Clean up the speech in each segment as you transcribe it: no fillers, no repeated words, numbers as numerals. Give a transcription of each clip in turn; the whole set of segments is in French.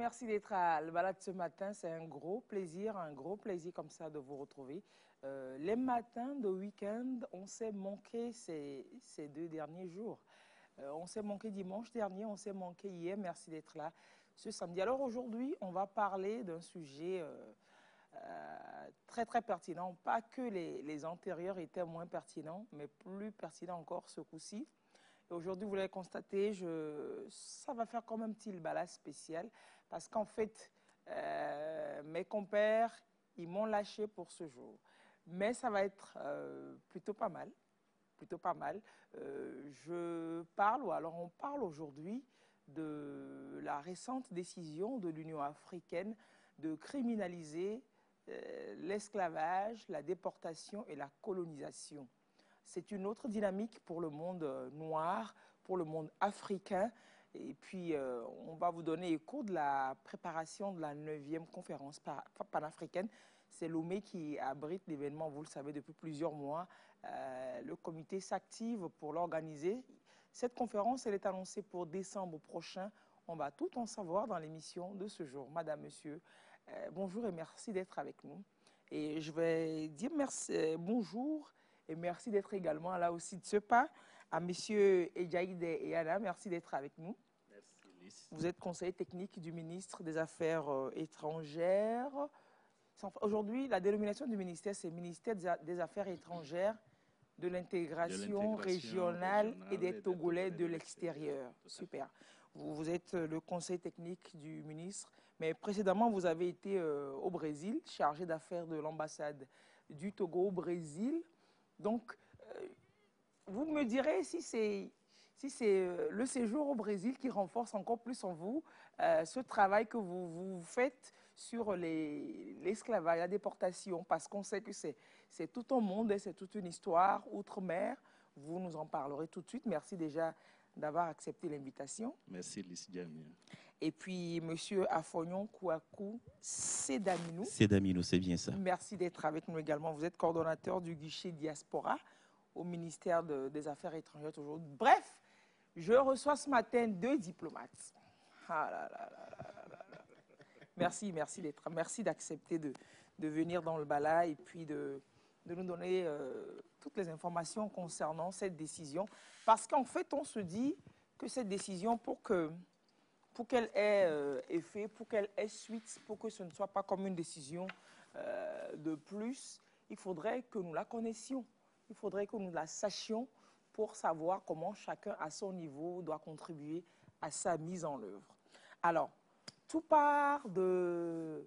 merci d'être à le balade ce matin. C'est un gros plaisir comme ça de vous retrouver. Les matins de week-end, on s'est manqué ces 2 derniers jours. On s'est manqué dimanche dernier, on s'est manqué hier. Merci d'être là ce samedi. Alors aujourd'hui, on va parler d'un sujet très pertinent. Pas que les antérieurs étaient moins pertinents, mais plus pertinent encore ce coup-ci. Aujourd'hui, vous l'avez constaté, ça va faire comme un petit balade spécial parce qu'en fait, mes compères, ils m'ont lâché pour ce jour. Mais ça va être plutôt pas mal. On parle aujourd'hui de la récente décision de l'Union africaine de criminaliser l'esclavage, la déportation et la colonisation. C'est une autre dynamique pour le monde noir, pour le monde africain. Et puis, on va vous donner écho de la préparation de la 9e conférence panafricaine. C'est Lomé qui abrite l'événement, vous le savez, depuis plusieurs mois. Le comité s'active pour l'organiser. Cette conférence, elle est annoncée pour décembre prochain. On va tout en savoir dans l'émission de ce jour. Madame, monsieur, bonjour et merci d'être avec nous. Et je vais dire bonjour et merci d'être également là aussi de ce pas à messieurs Ejaïde et Anna. Merci d'être avec nous. Merci, Lys. Vous êtes conseiller technique du ministre des Affaires étrangères. Aujourd'hui, la dénomination du ministère, c'est ministère des Affaires étrangères, de l'intégration régionale et des Togolais de l'extérieur. Super. Vous êtes le conseiller technique du ministre, mais précédemment, vous avez été au Brésil, chargé d'affaires de l'ambassade du Togo au Brésil. Donc, vous me direz si c'est le séjour au Brésil qui renforce encore plus en vous ce travail que vous faites sur l'esclavage, la déportation, parce qu'on sait que c'est tout un monde et c'est toute une histoire outre-mer. Vous nous en parlerez tout de suite. Merci déjà d'avoir accepté l'invitation. Merci, Lys Diamia. Et puis, monsieur Afognon Kouakou Sedaminou. Sedaminou, c'est bien ça. Merci d'être avec nous également. Vous êtes coordonnateur du guichet Diaspora au ministère des Affaires étrangères toujours. Bref, je reçois ce matin 2 diplomates. Ah là là là là là là. Merci d'accepter de venir dans le Bala et puis de nous donner toutes les informations concernant cette décision. Parce qu'en fait, on se dit que cette décision, pour qu'elle ait effet, pour qu'elle ait suite, pour que ce ne soit pas comme une décision de plus, il faudrait que nous la connaissions. Il faudrait que nous la sachions pour savoir comment chacun à son niveau doit contribuer à sa mise en œuvre. Alors, tout part de...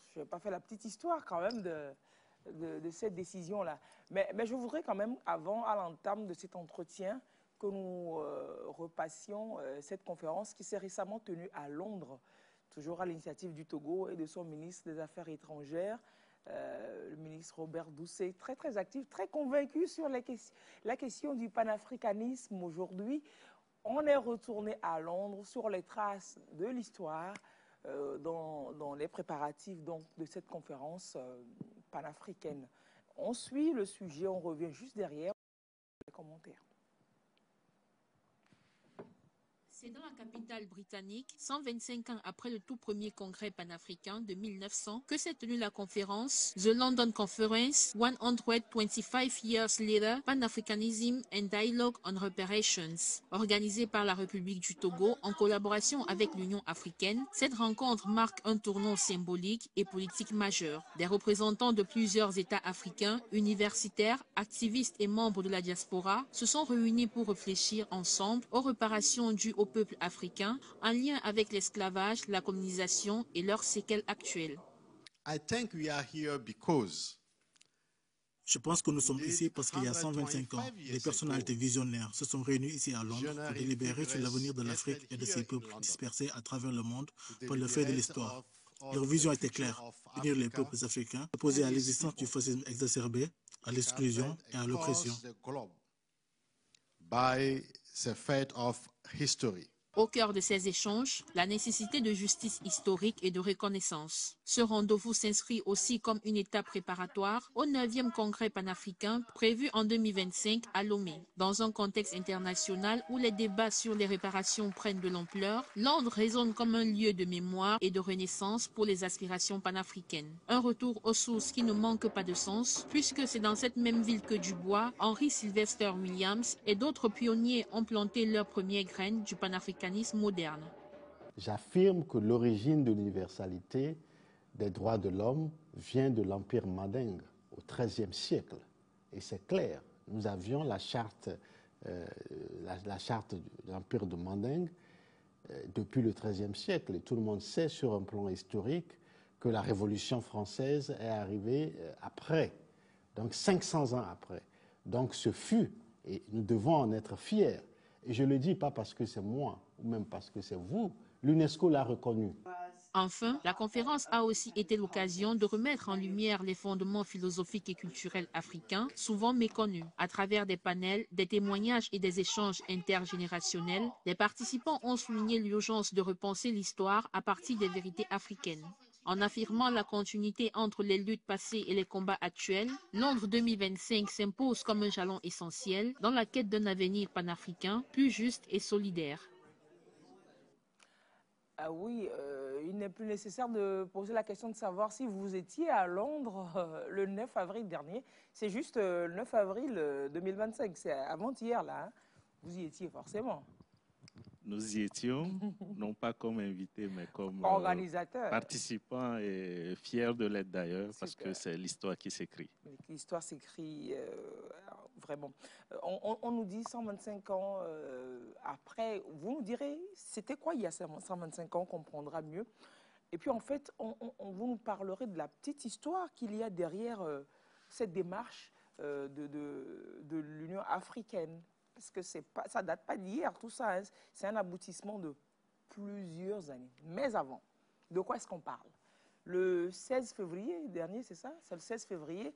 Je ne vais pas faire la petite histoire quand même de cette décision-là. Mais je voudrais quand même, avant, à l'entame de cet entretien, que nous repassions cette conférence qui s'est récemment tenue à Londres, toujours à l'initiative du Togo et de son ministre des Affaires étrangères, le ministre Robert Doucet, très actif, très convaincu sur la question du panafricanisme aujourd'hui. On est retourné à Londres sur les traces de l'histoire dans les préparatifs donc, de cette conférence panafricaine. On suit le sujet, on revient juste derrière les commentaires. C'est dans la capitale britannique, 125 ans après le tout premier congrès panafricain de 1900, que s'est tenue la conférence The London Conference, 125 Years Later, Pan-Africanism and Dialogue on Reparations. Organisée par la République du Togo en collaboration avec l'Union africaine, cette rencontre marque un tournant symbolique et politique majeur. Des représentants de plusieurs États africains, universitaires, activistes et membres de la diaspora se sont réunis pour réfléchir ensemble aux réparations dues au peuple africain en lien avec l'esclavage, la colonisation et leurs séquelles actuelles. Je pense que nous sommes ici parce qu'il y a 125 ans, des personnalités visionnaires se sont réunies ici à Londres pour délibérer sur l'avenir de l'Afrique et de ses peuples dispersés à travers le monde par le fait de l'histoire. Leur vision était claire, unir les peuples africains, opposer à l'existence du fascisme exacerbé, à l'exclusion et à l'oppression. Au cœur de ces échanges, la nécessité de justice historique et de reconnaissance. Ce rendez-vous s'inscrit aussi comme une étape préparatoire au 9e congrès panafricain prévu en 2025 à Lomé. Dans un contexte international où les débats sur les réparations prennent de l'ampleur, Londres résonne comme un lieu de mémoire et de renaissance pour les aspirations panafricaines. Un retour aux sources qui ne manque pas de sens, puisque c'est dans cette même ville que Dubois, Henry Sylvester Williams et d'autres pionniers ont planté leurs premières graines du panafricanisme moderne. J'affirme que l'origine de l'universalité des droits de l'homme vient de l'Empire mandingue au XIIIe siècle. Et c'est clair, nous avions la charte de l'Empire de Mandingue depuis le XIIIe siècle. Et tout le monde sait sur un plan historique que la Révolution française est arrivée après, donc 500 ans après. Donc ce fut, et nous devons en être fiers. Et je ne le dis pas parce que c'est moi, ou même parce que c'est vous, l'UNESCO l'a reconnu. Enfin, la conférence a aussi été l'occasion de remettre en lumière les fondements philosophiques et culturels africains, souvent méconnus. À travers des panels, des témoignages et des échanges intergénérationnels, les participants ont souligné l'urgence de repenser l'histoire à partir des vérités africaines. En affirmant la continuité entre les luttes passées et les combats actuels, Londres 2025 s'impose comme un jalon essentiel dans la quête d'un avenir panafricain plus juste et solidaire. Ah oui, il n'est plus nécessaire de poser la question de savoir si vous étiez à Londres le 9 avril dernier. C'est juste le 9 avril 2025, c'est avant-hier là. Hein. Vous y étiez forcément. Nous y étions, non pas comme invités, mais comme participants et fiers de l'être d'ailleurs, parce que c'est l'histoire qui s'écrit. L'histoire s'écrit vraiment. On nous dit 125 ans après, vous nous direz, c'était quoi il y a 125 ans, on comprendra mieux. Et puis en fait, vous nous parlerez de la petite histoire qu'il y a derrière cette démarche de l'Union africaine. Parce que ça ne date pas d'hier, tout ça. Hein. C'est un aboutissement de plusieurs années. Mais avant, de quoi est-ce qu'on parle? Le 16 février dernier, c'est ça? C'est le 16 février,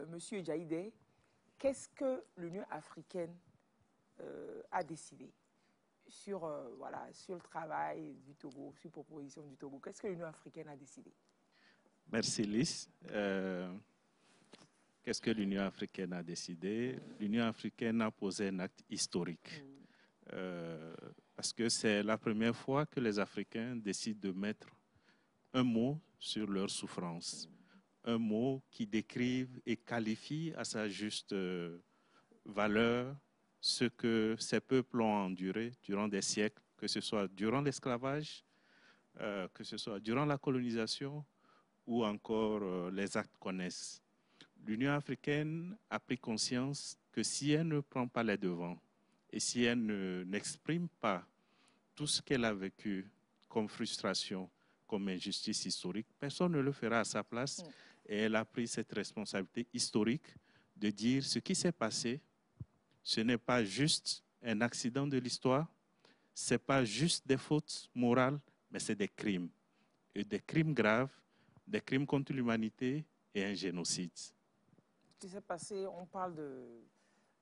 Monsieur Jaïdé, qu'est-ce que l'Union africaine a décidé sur, sur le travail du Togo, sur proposition du Togo? Qu'est-ce que l'Union africaine a décidé? Merci Lys. Qu'est-ce que l'Union africaine a décidé? L'Union africaine a posé un acte historique. Parce que c'est la première fois que les Africains décident de mettre un mot sur leur souffrance. Un mot qui décrive et qualifie à sa juste valeur ce que ces peuples ont enduré durant des siècles, que ce soit durant l'esclavage, que ce soit durant la colonisation ou encore les actes connexes. L'Union africaine a pris conscience que si elle ne prend pas les devants et si elle n'exprime pas tout ce qu'elle a vécu comme frustration, comme injustice historique, personne ne le fera à sa place. Et elle a pris cette responsabilité historique de dire ce qui s'est passé, ce n'est pas juste un accident de l'histoire, ce n'est pas juste des fautes morales, mais c'est des crimes. Et des crimes graves, des crimes contre l'humanité et un génocide. Ce qui s'est passé, on parle de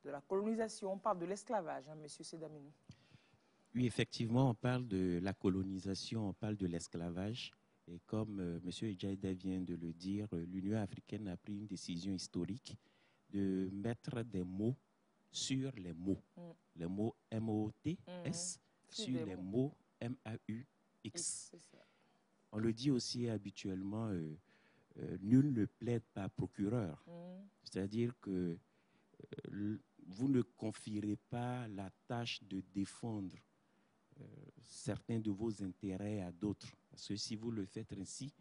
la colonisation, on parle de l'esclavage, hein, Monsieur Sedamini. Oui, effectivement, on parle de la colonisation, on parle de l'esclavage. Et comme M. Jaïda vient de le dire, l'Union africaine a pris une décision historique de mettre des mots sur les mots. Les mots M-O-T-S sur les mots M-A-U-X. On le dit aussi habituellement, nul ne plaide par procureur. C'est-à-dire que vous ne confierez pas la tâche de défendre certains de vos intérêts à d'autres. Parce que si vous le faites ainsi,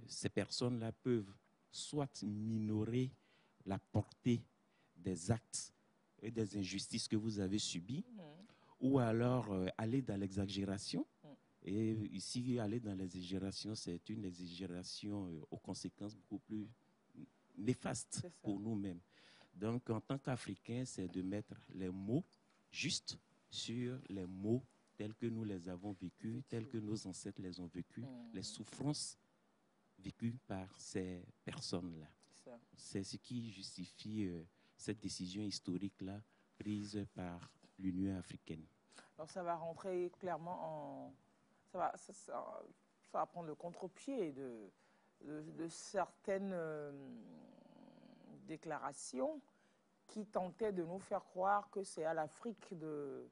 ces personnes-là peuvent soit minorer la portée des actes et des injustices que vous avez subies, ou alors aller dans l'exagération. Et ici, aller dans l'exagération, c'est une exagération aux conséquences beaucoup plus néfastes pour nous-mêmes. Donc, en tant qu'Africains, c'est de mettre les mots justes sur les mots tels que nous les avons vécus, tels que nos ancêtres les ont vécus, les souffrances vécues par ces personnes-là. C'est ce qui justifie cette décision historique-là prise par l'Union africaine. Alors, ça va rentrer clairement en... ça va prendre le contre-pied de certaines déclarations qui tentaient de nous faire croire que c'est à l'Afrique de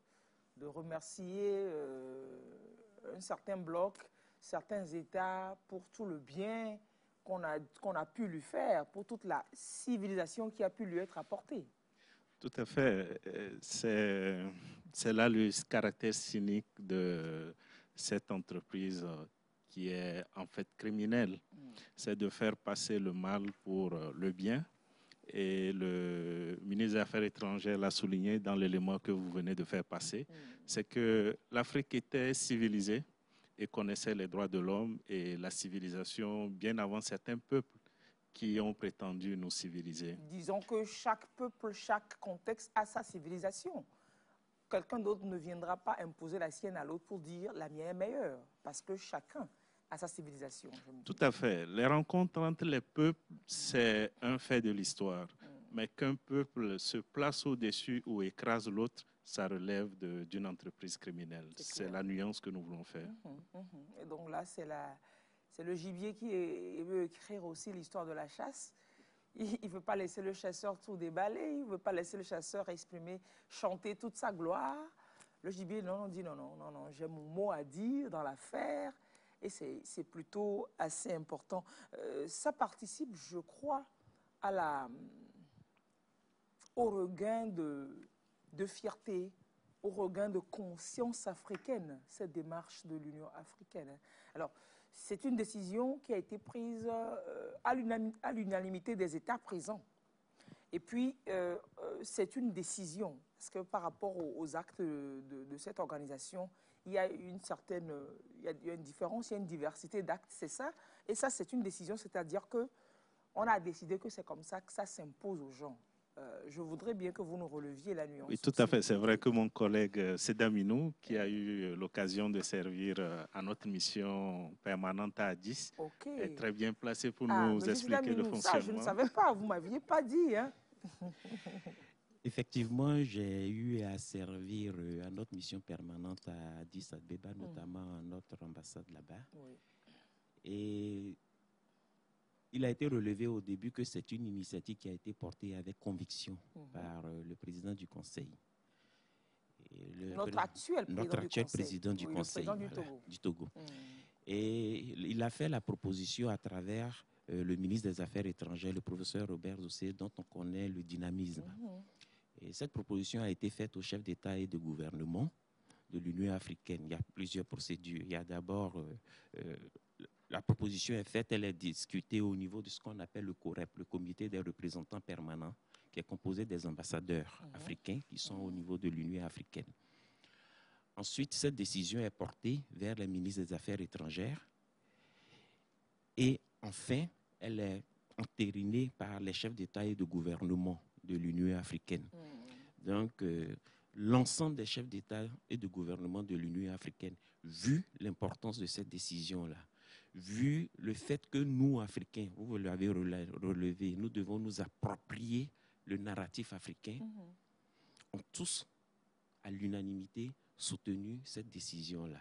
remercier un certain bloc, certains États pour tout le bien qu'on a pu lui faire, pour toute la civilisation qui a pu lui être apportée. Tout à fait. C'est là le caractère cynique de cette entreprise qui est en fait criminelle. C'est de faire passer le mal pour le bien. Et le ministre des Affaires étrangères l'a souligné dans l'élément que vous venez de faire passer. C'est que l'Afrique était civilisée et connaissait les droits de l'homme et la civilisation bien avant certains peuples qui ont prétendu nous civiliser. Disons que chaque peuple, chaque contexte a sa civilisation. Quelqu'un d'autre ne viendra pas imposer la sienne à l'autre pour dire la mienne est meilleure, parce que chacun a sa civilisation. Tout à fait. Les rencontres entre les peuples, c'est un fait de l'histoire. Mais qu'un peuple se place au-dessus ou écrase l'autre, ça relève d'une entreprise criminelle. C'est la nuance que nous voulons faire. Et donc là, c'est le gibier qui veut écrire aussi l'histoire de la chasse. Il ne veut pas laisser le chasseur tout déballer, il ne veut pas laisser le chasseur exprimer, chanter toute sa gloire. Le gibier, non, dit non, j'ai mon mot à dire dans l'affaire. Et c'est plutôt assez important. Ça participe, je crois, au regain de fierté, au regain de conscience africaine, cette démarche de l'Union africaine. Alors, c'est une décision qui a été prise à l'unanimité des États présents. Et puis, c'est une décision, parce que par rapport aux actes de cette organisation, il y a une différence, il y a une diversité d'actes, c'est ça. Et ça, c'est une décision, c'est-à-dire qu'on a décidé que c'est comme ça que ça s'impose aux gens. Je voudrais bien que vous nous releviez la nuance. Oui, tout à fait. C'est vrai que mon collègue Sedaminou, qui a eu l'occasion de servir à notre mission permanente à Addis, est très bien placé pour nous expliquer le fonctionnement. Ça, je ne savais pas, vous ne m'aviez pas dit. Hein. Effectivement, j'ai eu à servir à notre mission permanente à Addis Abeba, notamment à notre ambassade là-bas. Oui. Et il a été relevé au début que c'est une initiative qui a été portée avec conviction par le président du Conseil. Notre actuel président du Conseil du Togo. Et il a fait la proposition à travers le ministre des Affaires étrangères, le professeur Robert Zossé, dont on connaît le dynamisme. Et cette proposition a été faite au chef d'État et de gouvernement de l'Union africaine. Il y a plusieurs procédures. Il y a d'abord, la proposition est faite, elle est discutée au niveau de ce qu'on appelle le COREP, le comité des représentants permanents, qui est composé des ambassadeurs africains qui sont au niveau de l'Union africaine. Ensuite, cette décision est portée vers le ministre des Affaires étrangères. Et enfin, elle est entérinée par les chefs d'État et de gouvernement de l'Union africaine. Donc, l'ensemble des chefs d'État et de gouvernement de l'Union africaine, vu l'importance de cette décision-là, vu le fait que nous, Africains, vous l'avez relevé, nous devons nous approprier le narratif africain, ont tous, à l'unanimité, soutenu cette décision-là.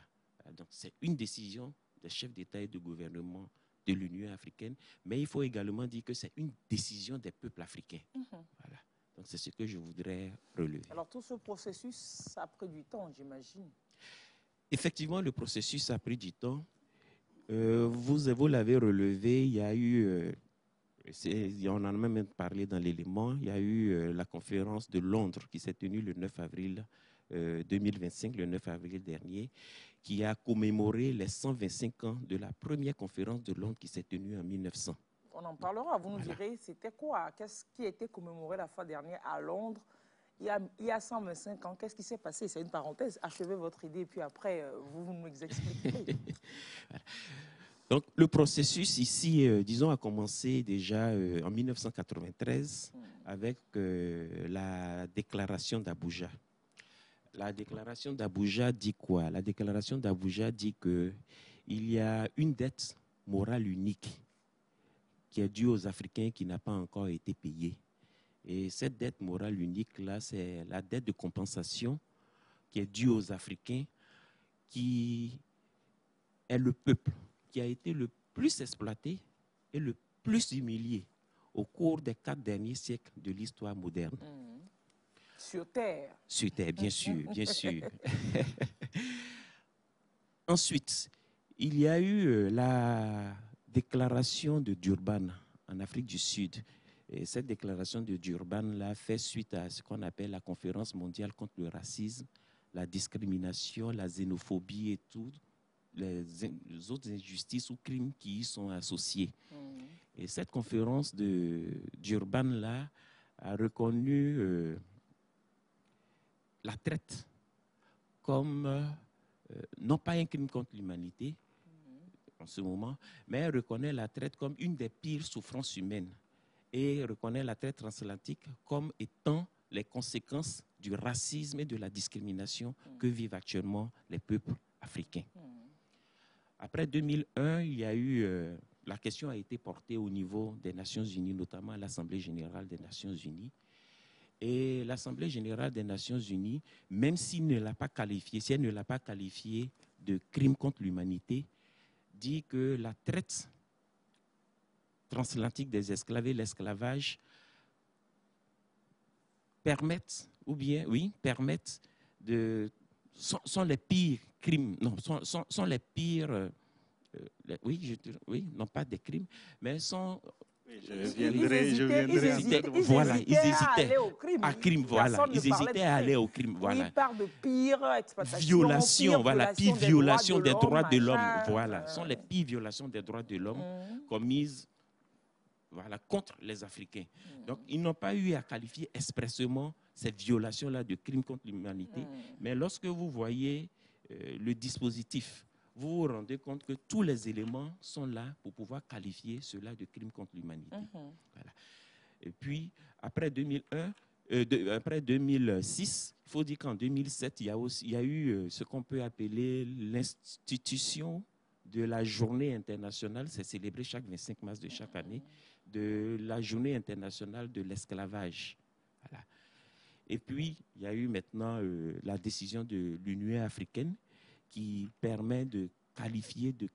Donc, c'est une décision des chefs d'État et de gouvernement de l'Union africaine, mais il faut également dire que c'est une décision des peuples africains. Voilà. Donc, c'est ce que je voudrais relever. Alors, tout ce processus, ça a pris du temps, j'imagine. Effectivement, le processus a pris du temps. Vous l'avez relevé, il y a eu, on en a même parlé dans l'élément, il y a eu la conférence de Londres qui s'est tenue le 9 avril 2025, le 9 avril dernier, qui a commémoré les 125 ans de la première conférence de Londres qui s'est tenue en 1900. On en parlera, vous nous direz, c'était quoi? Qu'est-ce qui a été commémoré la fois dernière à Londres il y a 125 ans? Qu'est-ce qui s'est passé? C'est une parenthèse, achevez votre idée et puis après, vous nous expliquerez. Voilà. Donc, le processus ici, disons, a commencé déjà en 1993 avec la déclaration d'Abuja. La déclaration d'Abuja dit quoi? La déclaration d'Abuja dit qu'il y a une dette morale unique qui est due aux Africains qui n'a pas encore été payée. Et cette dette morale unique-là, c'est la dette de compensation qui est due aux Africains, qui est le peuple qui a été le plus exploité et le plus humilié au cours des 4 derniers siècles de l'histoire moderne. Sur Terre. Sur Terre, bien sûr, bien sûr. Ensuite, il y a eu la déclaration de Durban en Afrique du Sud. Et cette déclaration de Durban fait suite à ce qu'on appelle la conférence mondiale contre le racisme, la discrimination, la xénophobie et tout, les autres injustices ou crimes qui y sont associés. Et cette conférence de Durban a reconnu la traite comme non pas un crime contre l'humanité en ce moment, mais elle reconnaît la traite comme une des pires souffrances humaines et reconnaît la traite transatlantique comme étant les conséquences du racisme et de la discrimination que vivent actuellement les peuples africains. Après 2001, il y a eu, la question a été portée au niveau des Nations Unies, notamment à l'Assemblée générale des Nations Unies. Et l'Assemblée générale des Nations Unies, même si elle ne l'a pas qualifié de crime contre l'humanité, dit que la traite transatlantique des esclaves et l'esclavage permettent sont les pires crimes, non, sont les pires, non pas des crimes, mais sont... Je viendrai voilà, ils hésitaient à aller au crime. Ils hésitaient à aller au crime, voilà. Ils parlent de pire exploitation, pire violation des droits de l'homme, voilà. Ce sont les pires violations des droits de l'homme commises, voilà, contre les Africains. Donc, ils n'ont pas eu à qualifier expressément ces violations-là de crimes contre l'humanité, mais lorsque vous voyez le dispositif, vous vous rendez compte que tous les éléments sont là pour pouvoir qualifier cela de crime contre l'humanité. Voilà. Et puis, après 2006, il faut dire qu'en 2007, il y a eu ce qu'on peut appeler l'institution de la journée internationale, c'est célébré chaque 25 mars de chaque année, de la journée internationale de l'esclavage. Voilà. Et puis, il y a eu maintenant la décision de l'Union africaine qui permet de qualifier de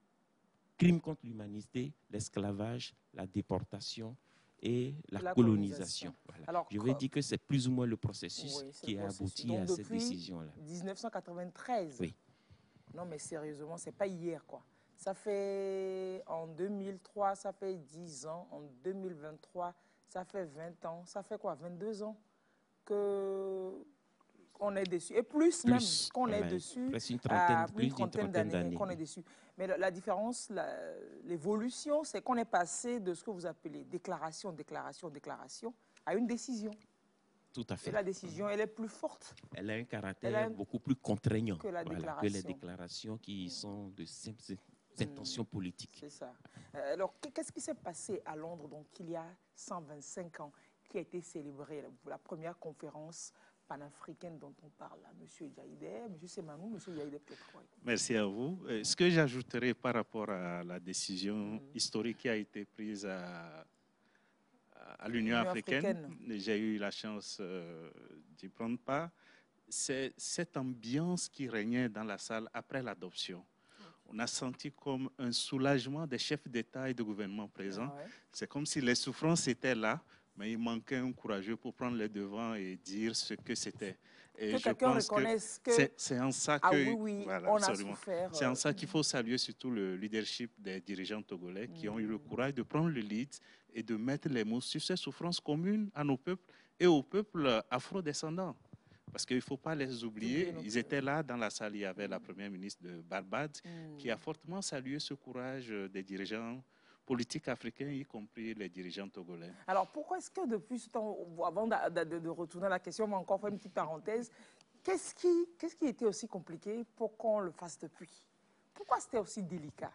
crime contre l'humanité l'esclavage, la déportation et la colonisation. Voilà. Alors, je vais dire que c'est plus ou moins le processus qui a abouti à cette décision-là. 1993. Oui. Non, mais sérieusement, ce n'est pas hier, quoi. Ça fait, en 2003, ça fait 10 ans. En 2023, ça fait 20 ans. Ça fait quoi, 22 ans qu'on est dessus. Et plus même qu'on est dessus. Plus Une trentaine d'années qu'on est dessus. Mais la différence, l'évolution, c'est qu'on est passé de ce que vous appelez déclaration à une décision. Tout à fait. Et la décision, elle est plus forte. Elle a un caractère beaucoup plus contraignant que les déclarations qui sont de simples intentions politiques. C'est ça. Alors, qu'est-ce qui s'est passé à Londres, donc, il y a 125 ans, qui a été célébrée, la première conférence panafricaine dont on parle là, M. Diaïdé, M. Semanou, M. Diaïdé peut-être. Merci à vous. Ce que j'ajouterais par rapport à la décision historique qui a été prise à l'Union africaine, j'ai eu la chance d'y prendre part, c'est cette ambiance qui régnait dans la salle après l'adoption. On a senti comme un soulagement des chefs d'État et de gouvernement présents. C'est comme si les souffrances étaient là, mais il manquait un courageux pour prendre les devants et dire ce que c'était. Et je pense que c'est en ça que on a souffert. C'est en ça qu'il faut saluer surtout le leadership des dirigeants togolais qui ont eu le courage de prendre le lead et de mettre les mots sur ces souffrances communes à nos peuples et aux peuples afro-descendants. Parce qu'il ne faut pas les oublier. Ils étaient là dans la salle. Il y avait la première ministre de Barbade qui a fortement salué ce courage des dirigeants politiques africains, y compris les dirigeants togolais. Alors, pourquoi est-ce que depuis ce temps, avant de retourner à la question, on va encore faire une petite parenthèse, qu'est-ce qui était aussi compliqué pour qu'on le fasse depuis? Pourquoi c'était aussi délicat?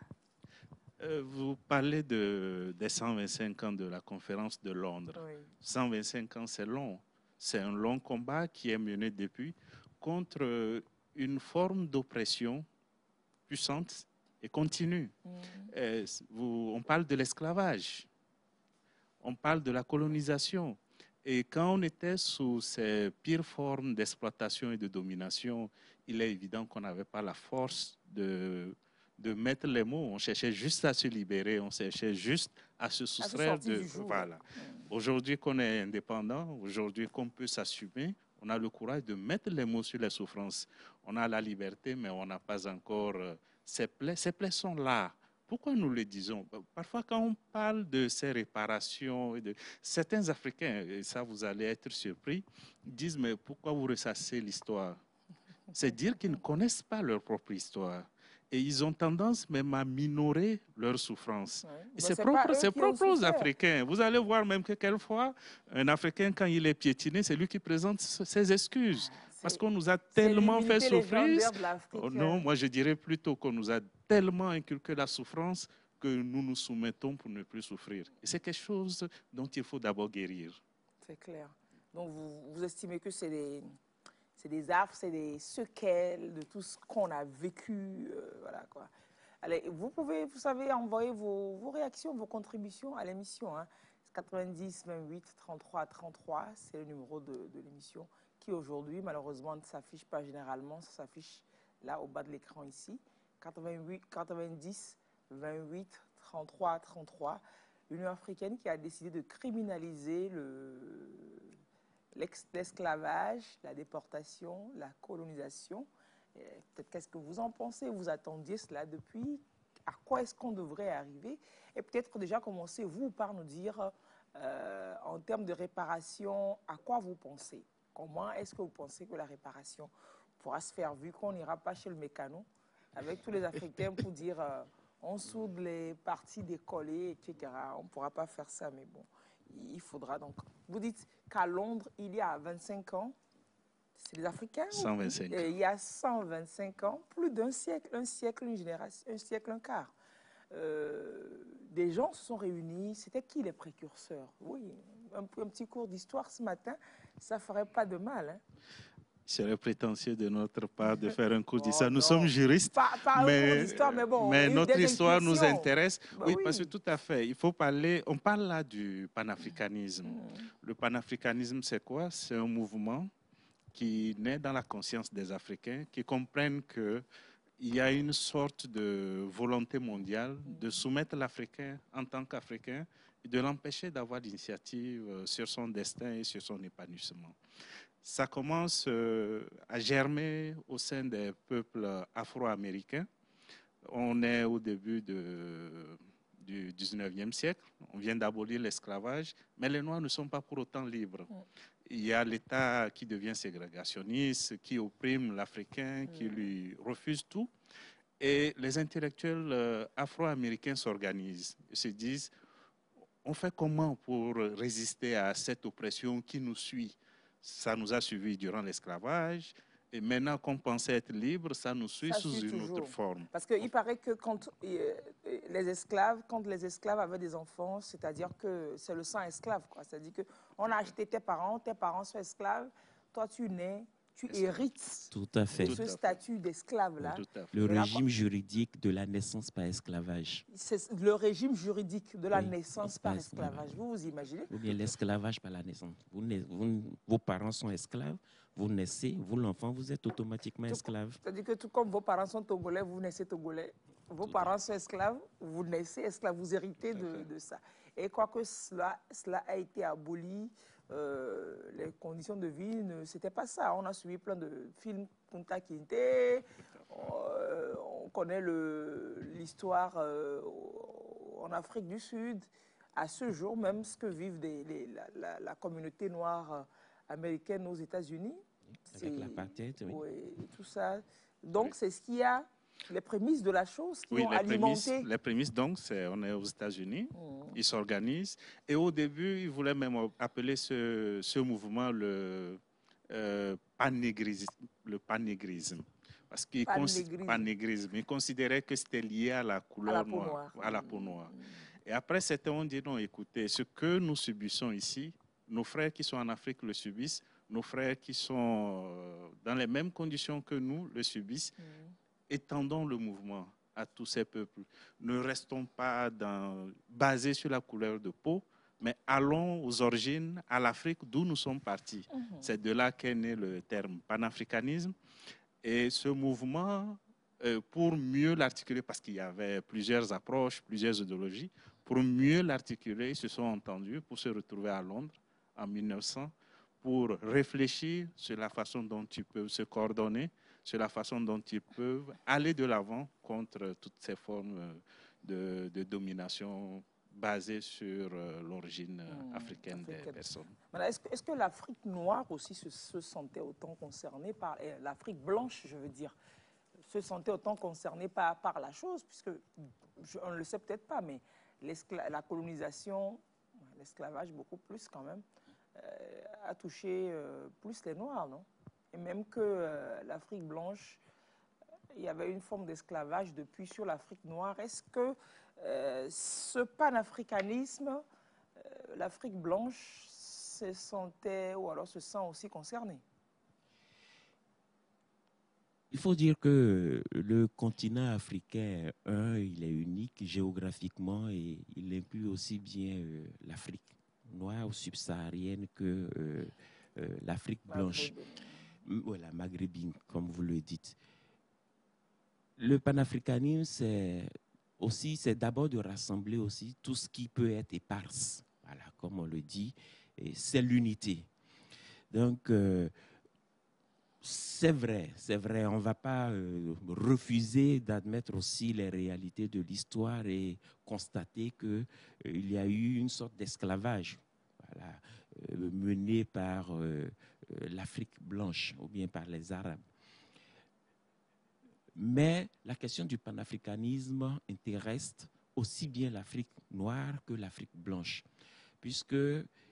Vous parlez des 125 ans de la conférence de Londres. 125 ans, c'est long. C'est un long combat qui est mené depuis contre une forme d'oppression puissante et continue. On parle de l'esclavage, on parle de la colonisation. Et quand on était sous ces pires formes d'exploitation et de domination, il est évident qu'on n'avait pas la force de de mettre les mots. On cherchait juste à se libérer, on cherchait juste à se soustraire de... Voilà. Aujourd'hui qu'on est indépendant, aujourd'hui qu'on peut s'assumer, on a le courage de mettre les mots sur les souffrances. On a la liberté, mais on n'a pas encore... ces plaies sont là. Pourquoi nous le disons? Parfois, quand on parle de ces réparations, certains Africains, et ça vous allez être surpris, disent, mais pourquoi vous ressassez l'histoire? C'est dire qu'ils ne connaissent pas leur propre histoire. Et ils ont tendance même à minorer leur souffrance. Ouais. Et c'est propre aux Africains. Vous allez voir même que quelquefois, un Africain, quand il est piétiné, c'est lui qui présente ses excuses. Parce qu'on nous a tellement fait souffrir. Non, moi je dirais plutôt qu'on nous a tellement inculqué la souffrance que nous nous soumettons pour ne plus souffrir. Et c'est quelque chose dont il faut d'abord guérir. C'est clair. Donc vous estimez que c'est des affres, c'est des séquelles de tout ce qu'on a vécu. Voilà quoi. Allez, vous pouvez, vous savez, envoyer vos réactions, vos contributions à l'émission. Hein. 90 28 33 33, c'est le numéro de l'émission qui aujourd'hui, malheureusement, ne s'affiche pas généralement. Ça s'affiche là au bas de l'écran ici. 90 28 33 33. L'Union africaine qui a décidé de criminaliser l'esclavage, la déportation, la colonisation. Peut-être qu'est-ce que vous en pensez? Vous attendiez cela depuis? À quoi est-ce qu'on devrait arriver? Et peut-être déjà commencez-vous par nous dire, en termes de réparation, à quoi vous pensez? Comment est-ce que vous pensez que la réparation pourra se faire, vu qu'on n'ira pas chez le mécano avec tous les Africains pour dire on soude les parties décollées, etc. On ne pourra pas faire ça, mais bon. Il faudra donc... Vous dites qu'à Londres, il y a 25 ans, c'est les Africains? 125 ans. Il y a 125 ans, plus d'un siècle, un siècle, une génération, un siècle, un quart. Des gens se sont réunis. C'était qui les précurseurs? Oui, un petit cours d'histoire ce matin, ça ne ferait pas de mal. Hein? Il serait prétentieux de notre part de faire un cours d'histoire. Nous sommes juristes, mais notre histoire nous intéresse. Oui, parce que tout à fait. Il faut parler. On parle là du panafricanisme. Le panafricanisme, c'est quoi? C'est un mouvement qui naît dans la conscience des Africains, qui comprennent qu'il y a une sorte de volonté mondiale de soumettre l'Africain en tant qu'Africain et de l'empêcher d'avoir l'initiative sur son destin et sur son épanouissement. Ça commence à germer au sein des peuples afro-américains. On est au début du 19e siècle. On vient d'abolir l'esclavage, mais les Noirs ne sont pas pour autant libres. Il y a l'État qui devient ségrégationniste, qui opprime l'Africain, qui lui refuse tout. Et les intellectuels afro-américains s'organisent et se disent, on fait comment pour résister à cette oppression qui nous suit? Ça nous a suivis durant l'esclavage. Et maintenant qu'on pensait être libre, ça nous suit sous une autre forme. Parce qu'il paraît que quand les esclaves avaient des enfants, c'est-à-dire que c'est le sang esclave. C'est-à-dire qu'on a acheté tes parents sont esclaves, toi tu nais, tu hérites de ce statut d'esclave-là. Le régime juridique de la naissance par esclavage. C'est le régime juridique de la naissance par esclavage. Vous imaginez? Ou bien l'esclavage par la naissance. Vos parents sont esclaves, vous naissez, vous l'enfant, vous êtes automatiquement esclave. C'est-à-dire que tout comme vos parents sont togolais, vous naissez togolais. Vos parents sont esclaves, vous naissez esclave, vous héritez de ça. Et quoique cela a été aboli, les conditions de vie, c'était pas ça. On a suivi plein de films Kunta Kinte, on connaît l'histoire en Afrique du Sud. À ce jour, même ce que vivent la communauté noire américaine aux États-Unis. Avec l'apartheid, oui. Et tout ça. Donc, c'est ce qu'il y a, les prémices de la chose qui ont alimenté. Les prémices, donc, on est aux États-Unis, ils s'organisent. Et au début, ils voulaient même appeler ce mouvement le panégrisme. Parce qu'ils considéraient que c'était lié à la couleur noire, à la peau noire. Et après, certains ont dit, non, écoutez, ce que nous subissons ici, nos frères qui sont en Afrique le subissent, nos frères qui sont dans les mêmes conditions que nous le subissent. Étendons le mouvement à tous ces peuples. Ne restons pas basés sur la couleur de peau, mais allons aux origines, à l'Afrique d'où nous sommes partis. C'est de là qu'est né le terme panafricanisme. Et ce mouvement pour mieux l'articuler, parce qu'il y avait plusieurs approches, plusieurs idéologies, pour mieux l'articuler, ils se sont entendus pour se retrouver à Londres en 1900, pour réfléchir sur la façon dont ils peuvent se coordonner, sur la façon dont ils peuvent aller de l'avant contre toutes ces formes de domination basées sur l'origine africaine des personnes. Est-ce que l'Afrique noire aussi se sentait autant concernée par l'Afrique blanche, je veux dire, se sentait autant concernée par la chose, puisque on ne le sait peut-être pas, mais la colonisation, l'esclavage beaucoup plus quand même, a touché plus les Noirs, non? Et même que l'Afrique blanche, il y avait une forme d'esclavage depuis sur l'Afrique noire. Est-ce que ce panafricanisme, l'Afrique blanche se sentait ou alors se sent aussi concernée? Il faut dire que le continent africain, il est unique géographiquement et il inclut aussi bien l'Afrique noire ou subsaharienne que l'Afrique blanche, la maghrébine, comme vous le dites. Le panafricanisme, c'est d'abord de rassembler aussi tout ce qui peut être éparse, voilà, comme on le dit, et c'est l'unité. Donc, c'est vrai, on ne va pas refuser d'admettre aussi les réalités de l'histoire et constater qu'il y a eu une sorte d'esclavage, voilà, mené par l'Afrique blanche ou bien par les Arabes. Mais la question du panafricanisme intéresse aussi bien l'Afrique noire que l'Afrique blanche, puisque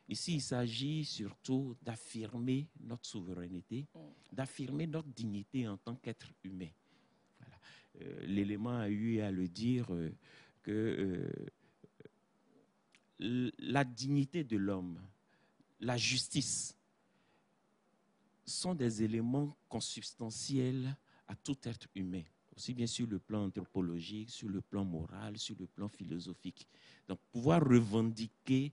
ici, il s'agit surtout d'affirmer notre souveraineté, d'affirmer notre dignité en tant qu'être humain. Voilà. L'élément a eu à le dire que la dignité de l'homme, la justice, sont des éléments consubstantiels à tout être humain, aussi bien sur le plan anthropologique, sur le plan moral, sur le plan philosophique. Donc, pouvoir revendiquer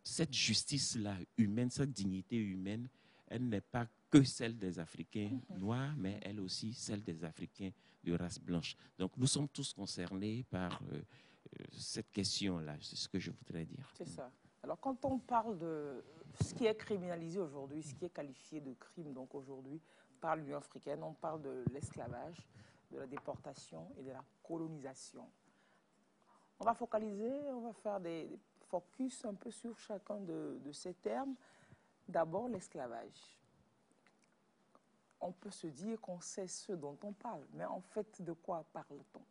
cette justice-là humaine, cette dignité humaine, elle n'est pas que celle des Africains noirs, mais elle aussi celle des Africains de race blanche. Donc, nous sommes tous concernés par cette question-là, c'est ce que je voudrais dire. C'est ça. Alors, quand on parle de ce qui est criminalisé aujourd'hui, ce qui est qualifié de crime, donc aujourd'hui, par l'Union africaine, on parle de l'esclavage, de la déportation et de la colonisation. On va focaliser, on va faire des focus un peu sur chacun de ces termes. D'abord, l'esclavage. On peut se dire qu'on sait ce dont on parle, mais en fait, de quoi parle-t-on?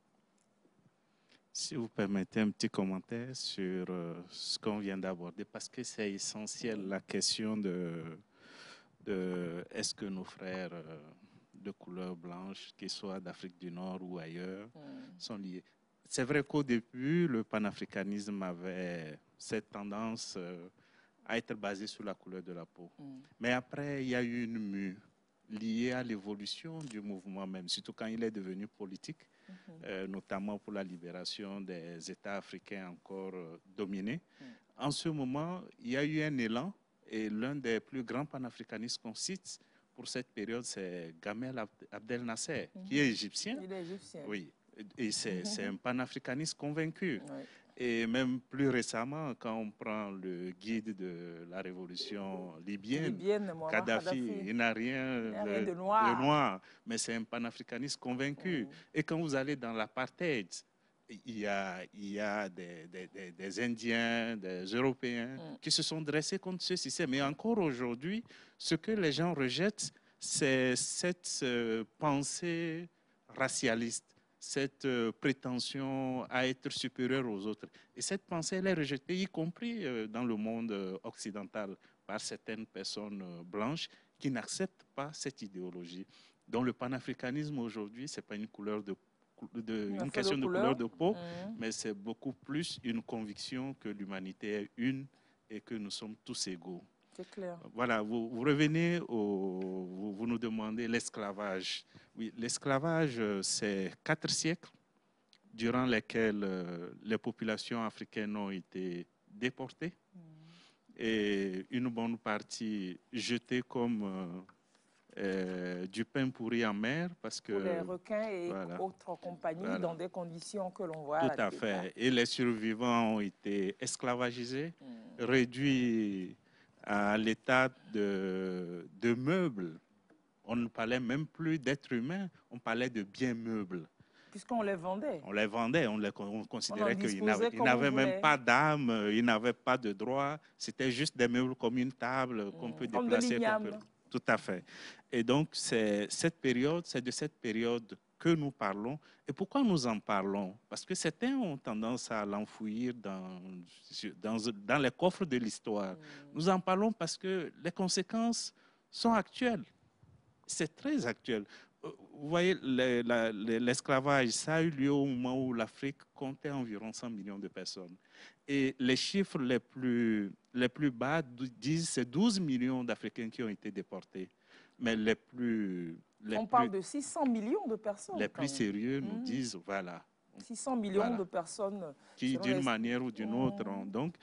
Si vous permettez un petit commentaire sur ce qu'on vient d'aborder, parce que c'est essentiel, la question de est-ce que nos frères de couleur blanche, qu'ils soient d'Afrique du Nord ou ailleurs, sont liés. C'est vrai qu'au début, le panafricanisme avait cette tendance à être basé sur la couleur de la peau. Mais après, il y a eu une mue liée à l'évolution du mouvement même, surtout quand il est devenu politique, notamment pour la libération des États africains encore dominés. En ce moment, il y a eu un élan, et l'un des plus grands panafricanistes qu'on cite pour cette période, c'est Gamal Abdel Nasser, qui est égyptien. Il est égyptien. Oui, et c'est un panafricaniste convaincu. Oui. Et même plus récemment, quand on prend le guide de la révolution libyenne, Kadhafi, il n'a rien de noir. Mais c'est un panafricaniste convaincu. Et quand vous allez dans l'apartheid, il y a des Indiens, des Européens qui se sont dressés contre ce système. Mais encore aujourd'hui, ce que les gens rejettent, c'est cette pensée racialiste, cette prétention à être supérieur aux autres. Et cette pensée, elle est rejetée, y compris dans le monde occidental, par certaines personnes blanches qui n'acceptent pas cette idéologie. Donc le panafricanisme aujourd'hui, ce n'est pas une question de couleur de peau, mais c'est beaucoup plus une conviction que l'humanité est une et que nous sommes tous égaux. C'est clair. Voilà, vous revenez, vous nous demandez l'esclavage. Oui, l'esclavage, c'est 4 siècles durant lesquels les populations africaines ont été déportées et une bonne partie jetée comme du pain pourri en mer, parce que... Pour les requins et voilà. autres compagnies, Voilà. dans des conditions que l'on voit à la Tout à télé. fait. Et les survivants ont été esclavagisés, réduits à l'état de meubles. On ne parlait même plus d'êtres humains, on parlait de biens meubles. Puisqu'on les vendait. On les vendait, on considérait qu'ils disposait n'avaient comme on même voulait. pas d'âme, ils n'avaient pas de droit. C'était juste des meubles comme une table qu'on peut Comme de déplacer. l'igname. Tout à fait. Et donc, c'est de cette période que nous parlons. Et pourquoi nous en parlons? Parce que certains ont tendance à l'enfouir dans les coffres de l'histoire. Nous en parlons parce que les conséquences sont actuelles. C'est très actuel. Vous voyez, l'esclavage, ça a eu lieu au moment où l'Afrique comptait environ 100 millions de personnes. Et les chiffres les plus bas disent que c'est 12 millions d'Africains qui ont été déportés. Mais on parle de 600 millions de personnes. Les plus sérieux nous disent, voilà. 600 millions de personnes. Qui, d'une manière ou d'une autre. Donc,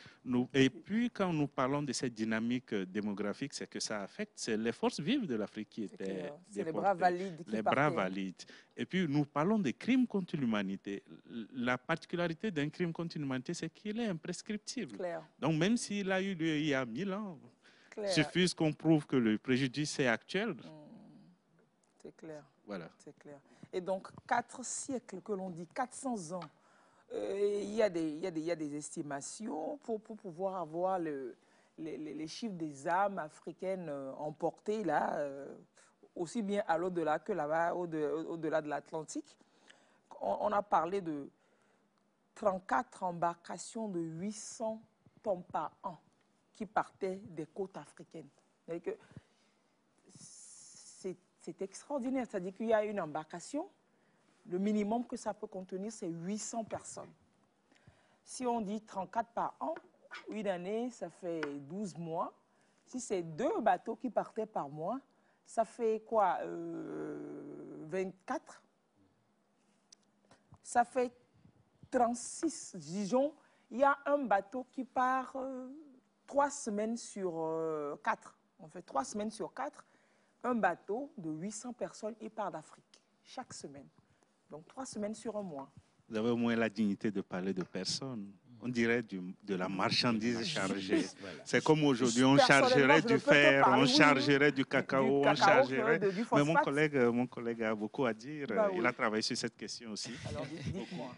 et puis, quand nous parlons de cette dynamique démographique, c'est que ça affecte, c'est les forces vives de l'Afrique qui étaient déportées. C'est les bras valides qui Les bras valides. Et puis, nous parlons des crimes contre l'humanité. La particularité d'un crime contre l'humanité, c'est qu'il est imprescriptible. Claire. Donc, même s'il a eu lieu il y a 1000 ans, il suffit qu'on prouve que le préjudice est actuel. C'est clair. Voilà. C'est clair. Et donc, 4 siècles, que l'on dit 400 ans, il y a des estimations pour pouvoir avoir les chiffres des âmes africaines emportées là, aussi bien à l'au-delà que là-bas, au-delà de l'Atlantique. On a parlé de 34 embarcations de 800 tonnes par an qui partaient des côtes africaines. C'est extraordinaire, c'est-à-dire qu'il y a une embarcation, le minimum que ça peut contenir, c'est 800 personnes. Si on dit 34 par an, une année, ça fait 12 mois. Si c'est 2 bateaux qui partaient par mois, ça fait quoi 24. Ça fait 36, disons. Il y a un bateau qui part 3 semaines sur 4. On fait 3 semaines sur 4. Un bateau de 800 personnes, il part d'Afrique chaque semaine. Donc 3 semaines sur un mois. Vous avez au moins la dignité de parler de personnes. On dirait de la marchandise chargée. Voilà. C'est comme aujourd'hui, on chargerait du fer, on chargerait du cacao, on chargerait... Mais mon collègue a beaucoup à dire. Il a travaillé sur cette question aussi. Alors dites-moi.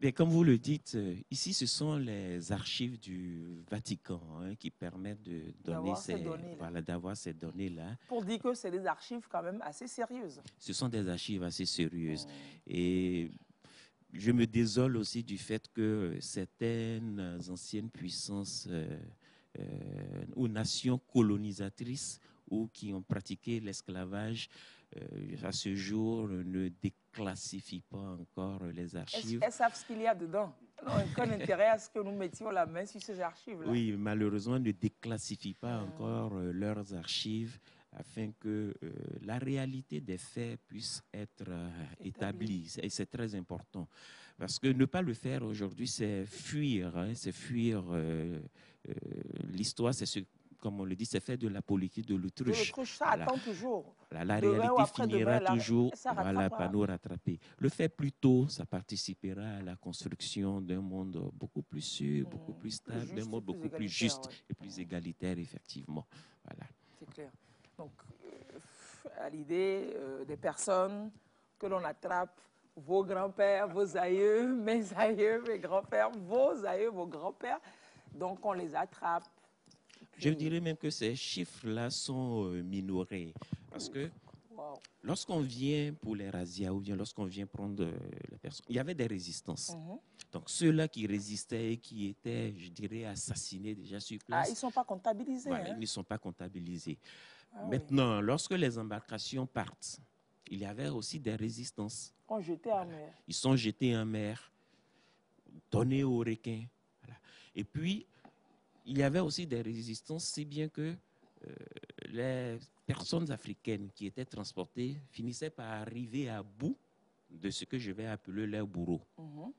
Mais comme vous le dites, ici, ce sont les archives du Vatican qui permettent d'avoir ces données-là. Pour dire que c'est des archives quand même assez sérieuses. Ce sont des archives assez sérieuses. Et je me désole aussi du fait que certaines anciennes puissances ou nations colonisatrices ou qui ont pratiqué l'esclavage à ce jour ne déclassifient pas encore les archives. Elles savent ce qu'il y a dedans. On n'a aucun intérêt à ce que nous mettions la main sur ces archives-là. Oui, malheureusement, ne déclassifient pas encore leurs archives afin que la réalité des faits puisse être établie. Et c'est très important. Parce que ne pas le faire aujourd'hui, c'est fuir. C'est fuir l'histoire, c'est ce comme on le dit, c'est fait de la politique de l'autruche. L'autruche, ça attend toujours. La réalité finira toujours par nous rattraper. Le fait plus tôt, ça participera à la construction d'un monde beaucoup plus sûr, beaucoup plus stable, d'un monde beaucoup plus juste et plus égalitaire, effectivement. Voilà. C'est clair. Donc, à l'idée des personnes que l'on attrape, vos grands-pères, vos aïeux, mes grands-pères, vos aïeux, vos grands-pères, donc on les attrape. Je dirais même que ces chiffres-là sont minorés. Parce que lorsqu'on vient pour les razzias ou bien lorsqu'on vient prendre les personnes, il y avait des résistances. Donc ceux-là qui résistaient et qui étaient, je dirais, assassinés déjà sur place. Ils ne sont pas comptabilisés. Voilà, ils ne sont pas comptabilisés. Maintenant, lorsque les embarcations partent, il y avait aussi des résistances. Ils sont jetés en mer, donnés aux requins. Voilà. Et puis, il y avait aussi des résistances, si bien que les personnes africaines qui étaient transportées finissaient par arriver à bout de ce que je vais appeler leur bourreau. Bon,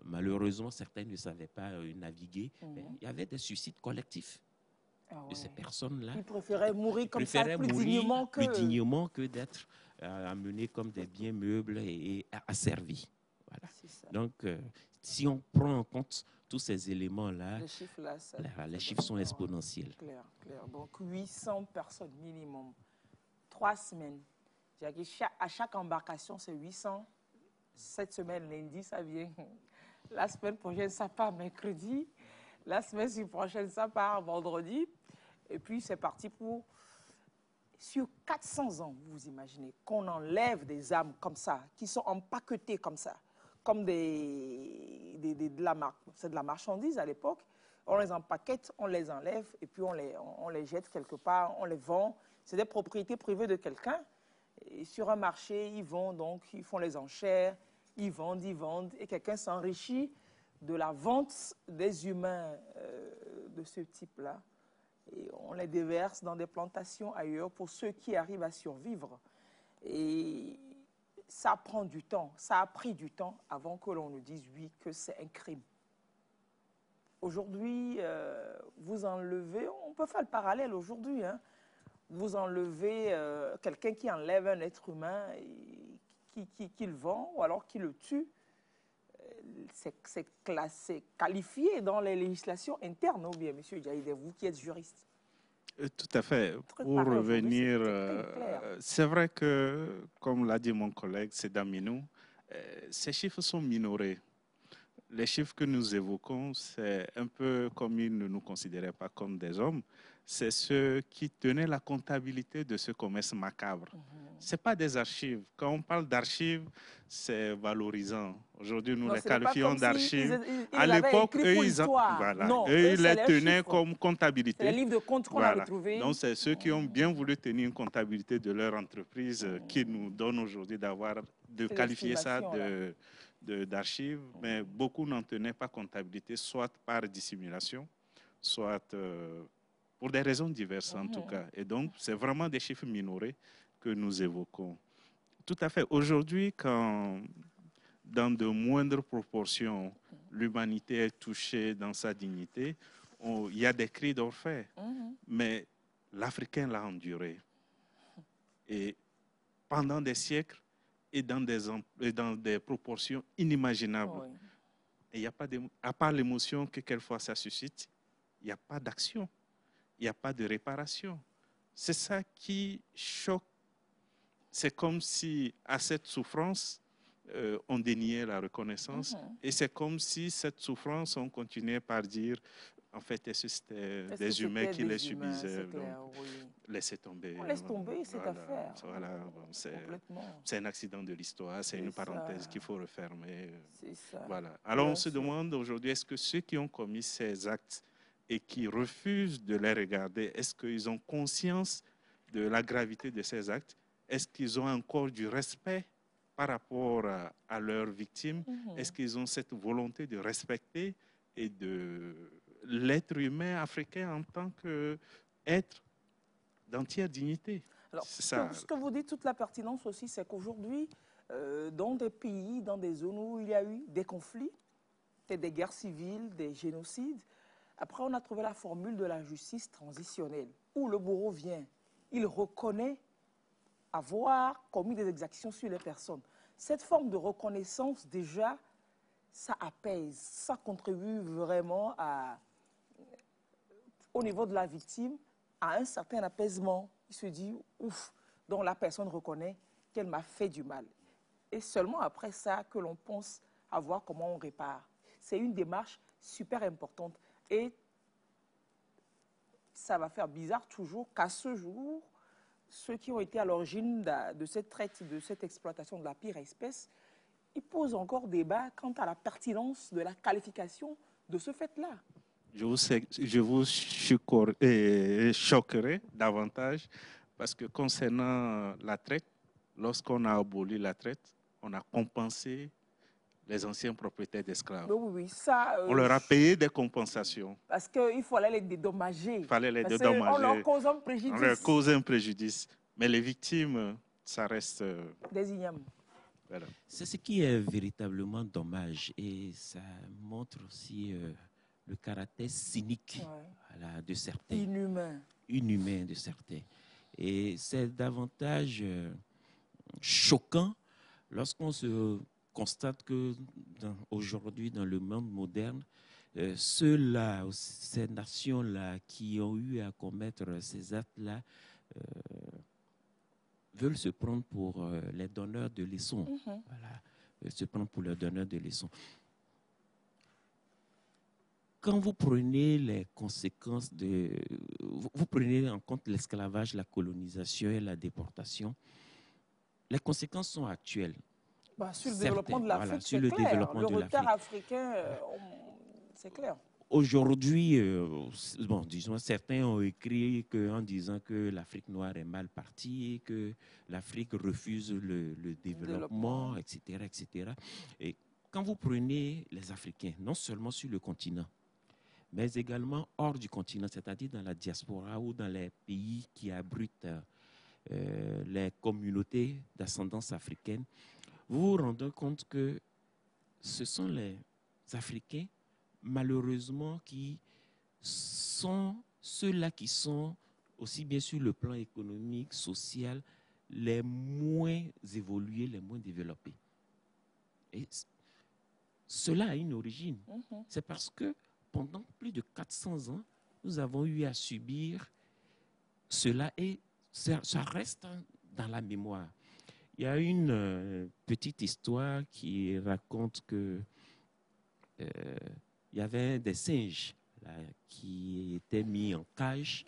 malheureusement, certains ne savaient pas naviguer, mais il y avait des suicides collectifs. de ces personnes-là. Ils préféraient mourir comme ça, Préféraient plus dignement que... plus dignement que d'être amenés comme des biens meubles et asservis. Voilà. Donc, si on prend en compte tous ces éléments-là, les chiffres sont exponentiels. Clair, clair. Donc, 800 personnes minimum. 3 semaines. À chaque embarcation, c'est 800. Cette semaine, lundi, ça vient. La semaine prochaine, ça part mercredi. La semaine prochaine, ça part vendredi. Et puis, c'est parti pour... Sur 400 ans, vous imaginez, qu'on enlève des âmes comme ça, qui sont empaquetées comme ça, comme c'est de la marchandise à l'époque. On les empaquette, on les enlève et puis on les jette quelque part, on les vend. C'est des propriétés privées de quelqu'un. Et sur un marché, ils vont donc, ils font les enchères, ils vendent, et quelqu'un s'enrichit de la vente des humains de ce type-là. Et on les déverse dans des plantations ailleurs pour ceux qui arrivent à survivre. Et ça prend du temps, ça a pris du temps avant que l'on nous dise oui, que c'est un crime. Aujourd'hui, vous enlevez, on peut faire le parallèle aujourd'hui, hein, vous enlevez quelqu'un qui enlève un être humain, qui le vend ou alors qui le tue, c'est qualifié dans les législations internes, ou bien, monsieur Djaïdé, vous qui êtes juriste? Tout à fait. Pour revenir, c'est vrai que, comme l'a dit mon collègue Sedaminou, ces chiffres sont minorés. Les chiffres que nous évoquons, c'est un peu comme ils ne nous considéraient pas comme des hommes. C'est ceux qui tenaient la comptabilité de ce commerce macabre. Ce n'est pas des archives. Quand on parle d'archives, c'est valorisant. Aujourd'hui, nous les qualifions d'archives. À l'époque, eux, ils les tenaient comme comptabilité. C'est les livres de compte qu'on a retrouvés. Donc, c'est ceux qui ont bien voulu tenir une comptabilité de leur entreprise qui nous donnent aujourd'hui de qualifier ça d'archives. Mais beaucoup n'en tenaient pas comptabilité, soit par dissimulation, soit pour des raisons diverses en tout cas. Et donc, c'est vraiment des chiffres minorés que nous évoquons. Tout à fait. Aujourd'hui, quand dans de moindres proportions, l'humanité est touchée dans sa dignité, il y a des cris d'orfèvre. Mais l'Africain l'a enduré. Et pendant des siècles et dans des proportions inimaginables. Et il n'y a pas à part l'émotion que quelquefois ça suscite, il n'y a pas d'action. Il n'y a pas de réparation. C'est ça qui choque. C'est comme si, à cette souffrance, on déniait la reconnaissance. Et c'est comme si cette souffrance, on continuait par dire, en fait, est-ce que c'était des humains qui les subissaient? Laissez tomber. On laisse tomber cette affaire. Voilà, c'est un accident de l'histoire, c'est une parenthèse qu'il faut refermer. C'est ça. Voilà. Alors, on se demande aujourd'hui, est-ce que ceux qui ont commis ces actes et qui refusent de les regarder, est-ce qu'ils ont conscience de la gravité de ces actes? Est-ce qu'ils ont encore du respect par rapport à leurs victimes? Est-ce qu'ils ont cette volonté de respecter et de l'être humain africain en tant qu'être d'entière dignité? Alors, ce que vous dites, toute la pertinence aussi, c'est qu'aujourd'hui, dans des pays, dans des zones où il y a eu des conflits, des guerres civiles, des génocides, après on a trouvé la formule de la justice transitionnelle, où le bourreau vient, il reconnaît avoir commis des exactions sur les personnes. Cette forme de reconnaissance, déjà, ça apaise, ça contribue vraiment au niveau de la victime à un certain apaisement. Il se dit, ouf, donc la personne reconnaît qu'elle m'a fait du mal. Et seulement après ça que l'on pense à voir comment on répare. C'est une démarche super importante. Et ça va faire bizarre toujours qu'à ce jour, ceux qui ont été à l'origine de cette traite, de cette exploitation de la pire espèce, ils posent encore débat quant à la pertinence de la qualification de ce fait-là. Je vous choquerai davantage parce que concernant la traite, lorsqu'on a aboli la traite, on a compensé les anciens propriétaires d'esclaves. Oui, ça, on leur a payé des compensations. Parce qu'il fallait les dédommager. Il fallait les dédommager. On leur cause un préjudice. On leur cause un préjudice. Mais les victimes, ça reste... des ignames. C'est ce qui est véritablement dommage et ça montre aussi le caractère cynique voilà, de certains. Inhumain de certains. Et c'est davantage choquant lorsqu'on se constate que aujourd'hui, dans le monde moderne, ceux-là, ces nations-là qui ont eu à commettre ces actes-là, veulent se prendre pour les donneurs de leçons. Voilà, se prendre pour les donneurs de leçons. Quand vous prenez les conséquences vous prenez en compte l'esclavage, la colonisation et la déportation, les conséquences sont actuelles. Sur le développement de l'Afrique, voilà, c'est clair. Le retard africain, c'est clair. Aujourd'hui, bon, disons, certains ont écrit en disant que l'Afrique noire est mal partie, et que l'Afrique refuse le développement, etc., etc. Et quand vous prenez les Africains, non seulement sur le continent, mais également hors du continent, c'est-à-dire dans la diaspora ou dans les pays qui abritent les communautés d'ascendance africaine, vous vous rendez compte que ce sont les Africains, malheureusement, qui sont ceux-là qui sont, aussi bien sur le plan économique, social, les moins évolués, les moins développés. Et cela a une origine. C'est parce que pendant plus de 400 ans, nous avons eu à subir cela et ça reste dans la mémoire. Il y a une petite histoire qui raconte que il y avait des singes là, qui étaient mis en cage.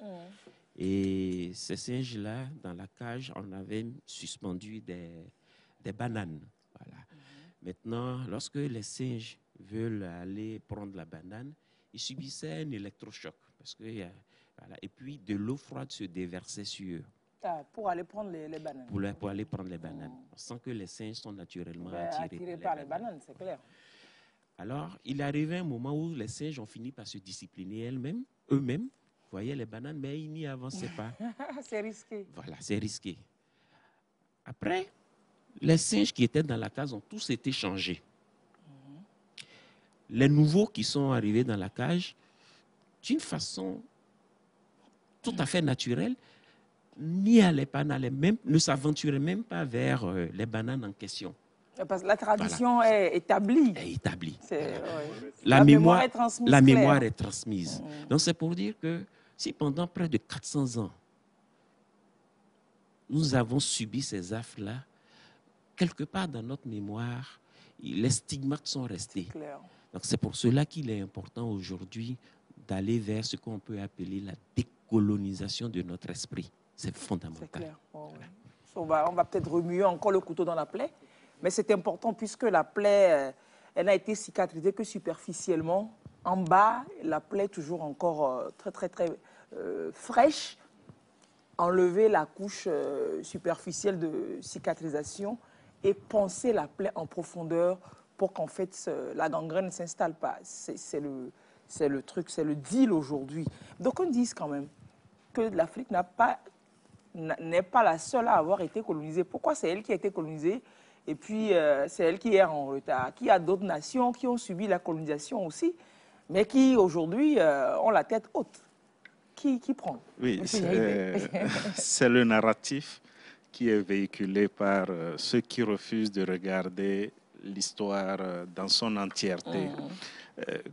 Et ces singes-là, dans la cage, on avait suspendu des bananes. Voilà. Maintenant, lorsque les singes veulent aller prendre la banane, ils subissaient un électrochoc. Parce que, voilà, et puis, de l'eau froide se déversait sur eux. Pour aller prendre les bananes. Pour aller prendre les bananes. On sent que les singes sont naturellement attirés par les bananes, c'est clair. Alors, il arrivait un moment où les singes ont fini par se discipliner eux-mêmes, voyaient les bananes, mais ils n'y avançaient pas. C'est risqué. Voilà, c'est risqué. Après, les singes qui étaient dans la cage ont tous été changés. Les nouveaux qui sont arrivés dans la cage, d'une façon tout à fait naturelle, n'y allaient pas, ne s'aventuraient même pas vers les bananes en question. Parce que la tradition est établie. Est établie. Voilà. La mémoire est transmise. Donc c'est pour dire que si pendant près de 400 ans, nous avons subi ces affres-là, quelque part dans notre mémoire, les stigmates sont restés. Donc c'est pour cela qu'il est important aujourd'hui d'aller vers ce qu'on peut appeler la décolonisation de notre esprit. C'est fondamental. C'est clair. On va peut-être remuer encore le couteau dans la plaie, mais c'est important puisque la plaie, elle n'a été cicatrisée que superficiellement. En bas, la plaie est toujours encore très fraîche. Enlever la couche superficielle de cicatrisation et poncer la plaie en profondeur pour qu'en fait la gangrène ne s'installe pas. C'est le truc, c'est le deal aujourd'hui. Donc on dit quand même que l'Afrique n'est pas la seule à avoir été colonisée. Pourquoi c'est elle qui a été colonisée et puis c'est elle qui est en retard? Qu'il y a d'autres nations qui ont subi la colonisation aussi, mais qui aujourd'hui ont la tête haute. Qui prend? Oui, c'est le narratif qui est véhiculé par ceux qui refusent de regarder l'histoire dans son entièreté.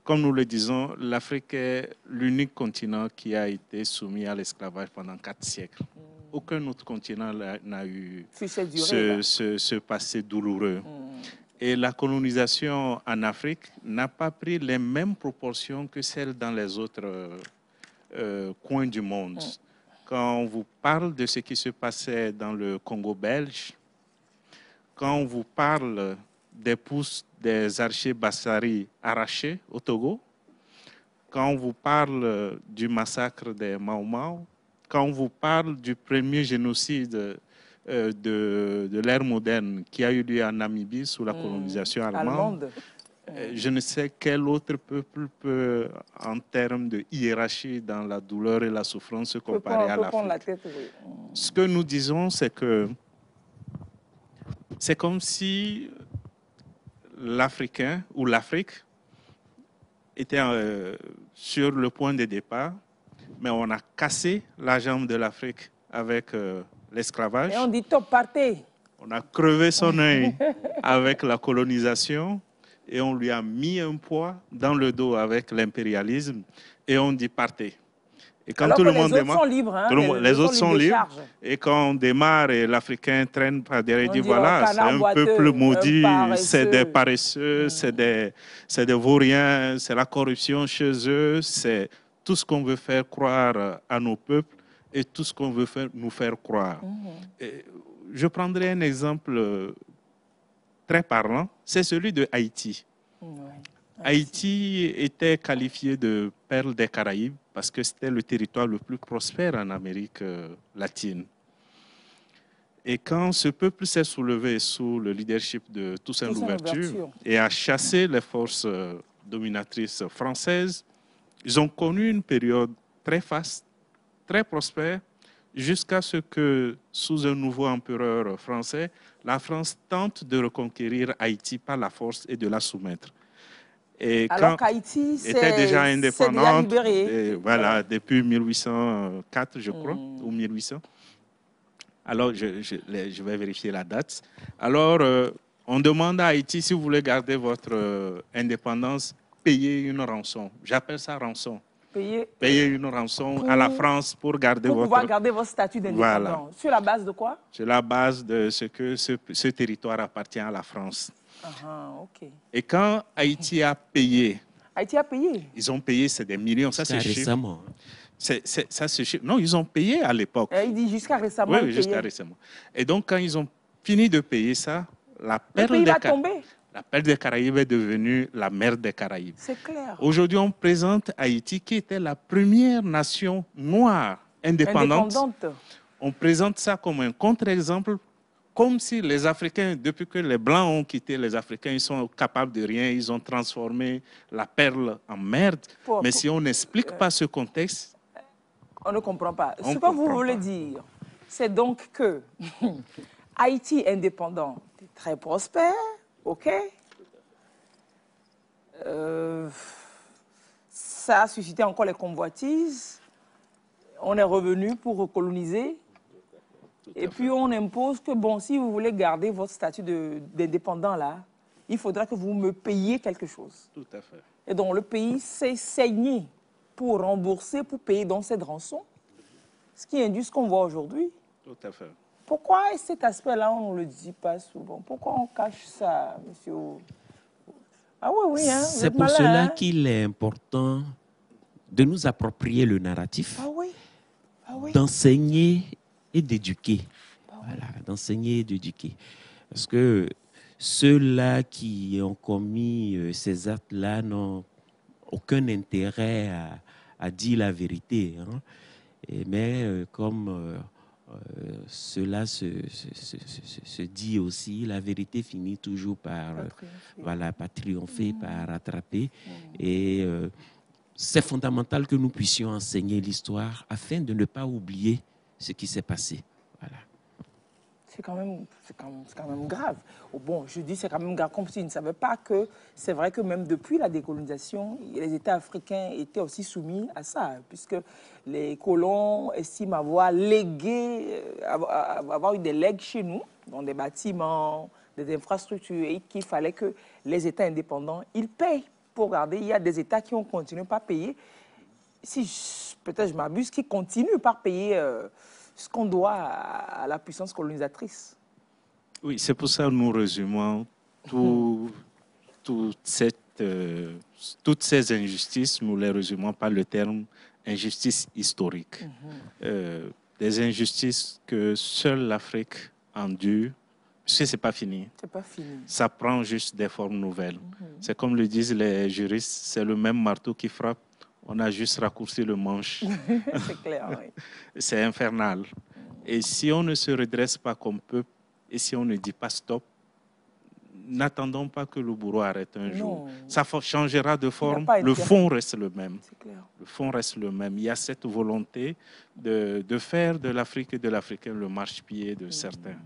Comme nous le disons, l'Afrique est l'unique continent qui a été soumis à l'esclavage pendant 4 siècles. Aucun autre continent n'a eu ce passé douloureux. Et la colonisation en Afrique n'a pas pris les mêmes proportions que celles dans les autres coins du monde. Quand on vous parle de ce qui se passait dans le Congo belge, quand on vous parle des pouces des archers Bassari arrachés au Togo, quand on vous parle du massacre des Mau Mau, quand on vous parle du premier génocide de l'ère moderne qui a eu lieu en Namibie sous la colonisation allemande, je ne sais quel autre peuple peut, en termes de hiérarchie dans la douleur et la souffrance, se comparer à l'Afrique. Ce que nous disons, c'est que c'est comme si l'Africain ou l'Afrique était sur le point de départ, mais on a cassé la jambe de l'Afrique avec l'esclavage. Et on dit top, partez. On a crevé son œil avec la colonisation et on lui a mis un poids dans le dos avec l'impérialisme et on dit partez. Et quand alors tout que le monde les autres démarre, sont libres, hein, les autres sont libres. Décharge. Et quand on démarre et l'Africain traîne par derrière, il dit dit, voilà, c'est un peuple maudit, c'est des paresseux, c'est des vauriens, c'est la corruption chez eux, c'est tout ce qu'on veut faire croire à nos peuples et tout ce qu'on veut nous faire croire. Et je prendrai un exemple très parlant, c'est celui de Haïti. Haïti était qualifié de perle des Caraïbes parce que c'était le territoire le plus prospère en Amérique latine. Et quand ce peuple s'est soulevé sous le leadership de Toussaint Louverture et a chassé les forces dominatrices françaises, ils ont connu une période très faste, très prospère, jusqu'à ce que, sous un nouveau empereur français, la France tente de reconquérir Haïti par la force et de la soumettre. Et alors qu'Haïti était déjà indépendante, libéré. voilà, depuis 1804, je crois, ou 1800. Alors, je vais vérifier la date. Alors, on demande à Haïti, si vous voulez garder votre indépendance, payez une rançon. J'appelle ça rançon. Payer une rançon à la France pour pouvoir garder votre statut d'indépendant. Voilà. Sur la base de quoi? Sur la base de ce que ce territoire appartient à la France. Okay. Et quand Haïti a payé, ils ont payé, c'est des millions, ça c'est récemment. Ça se chiffre. Non, ils ont payé à l'époque. Il dit jusqu'à récemment. Oui, jusqu'à récemment. Et donc, quand ils ont fini de payer ça, la perle des Caraïbes est devenue la mer des Caraïbes. C'est clair. Aujourd'hui, on présente Haïti, qui était la première nation noire indépendante. On présente ça comme un contre-exemple, comme si les Africains, depuis que les Blancs ont quitté les Africains, ils sont capables de rien, ils ont transformé la perle en merde. Mais si on n'explique pas ce contexte, on ne comprend pas. Ce que vous voulez dire, c'est donc que Haïti indépendant est très prospère, ok? Ça a suscité encore les convoitises. On est revenu pour recoloniser. Et puis on impose que, bon, si vous voulez garder votre statut d'indépendant là, il faudra que vous me payiez quelque chose. Tout à fait. Et donc le pays s'est saigné pour rembourser, pour payer dans cette rançon, ce qui induit ce qu'on voit aujourd'hui. Tout à fait. Pourquoi cet aspect-là, on ne le dit pas souvent? Pourquoi on cache ça, monsieur? Ah oui, hein, c'est pour cela qu'il est important de nous approprier le narratif, d'enseigner et d'éduquer. Voilà, d'enseigner et d'éduquer. Parce que ceux-là qui ont commis ces actes-là n'ont aucun intérêt à dire la vérité. Hein. Mais comme cela se dit aussi, la vérité finit toujours par triompher, par rattraper. Et c'est fondamental que nous puissions enseigner l'histoire afin de ne pas oublier ce qui s'est passé. Voilà. C'est quand même grave. Bon, je dis c'est quand même grave, comme s'ils ne savaient pas que c'est vrai que même depuis la décolonisation, les États africains étaient aussi soumis à ça, puisque les colons estiment avoir légué, avoir eu des legs chez nous, dans des bâtiments, des infrastructures, et qu'il fallait que les États indépendants, ils payent pour garder. Il y a des États qui ont continué par payer. Si peut-être je m'abuse, qui continuent par payer ce qu'on doit à la puissance colonisatrice. Oui, c'est pour ça que nous résumons toutes ces injustices, nous les résumons par le terme injustice historique. Des injustices que seule l'Afrique endure, parce que ce n'est pas fini. C'est pas fini. Ça prend juste des formes nouvelles. C'est comme le disent les juristes, c'est le même marteau qui frappe. On a juste raccourci le manche. C'est clair, oui. C'est infernal. Et si on ne se redresse pas comme peuple, et si on ne dit pas stop, n'attendons pas que le bourreau arrête un jour. Ça changera de forme, le fond reste le même. Le fond reste le même. Il y a cette volonté de faire de l'Afrique et de l'Africain le marchepied de certains.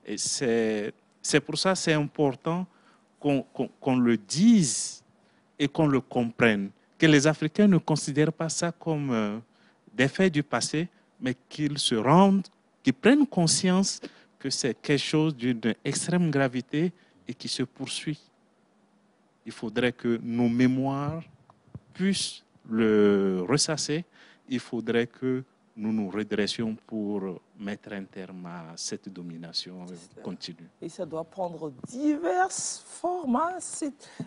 Et c'est pour ça que c'est important qu'on le dise et qu'on le comprenne, que les Africains ne considèrent pas ça comme des faits du passé, mais qu'ils se rendent, qu'ils prennent conscience que c'est quelque chose d'une extrême gravité et qui se poursuit. Il faudrait que nos mémoires puissent le ressasser. Il faudrait que nous nous redressions pour mettre un terme à cette domination continue. Et ça doit prendre diverses formes. Hein.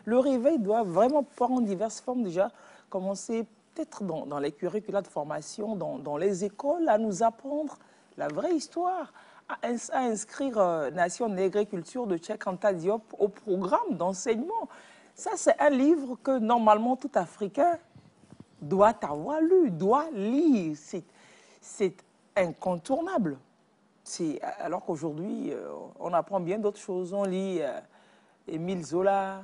Le réveil doit vraiment prendre diverses formes. Déjà, commencer peut-être dans les curricula de formation, dans les écoles, à nous apprendre la vraie histoire, à inscrire Nation Nègre et Culture de Cheikh Anta Diop au programme d'enseignement. Ça, c'est un livre que normalement tout Africain doit avoir lu, doit lire. C'est incontournable. Alors qu'aujourd'hui, on apprend bien d'autres choses. On lit Émile Zola.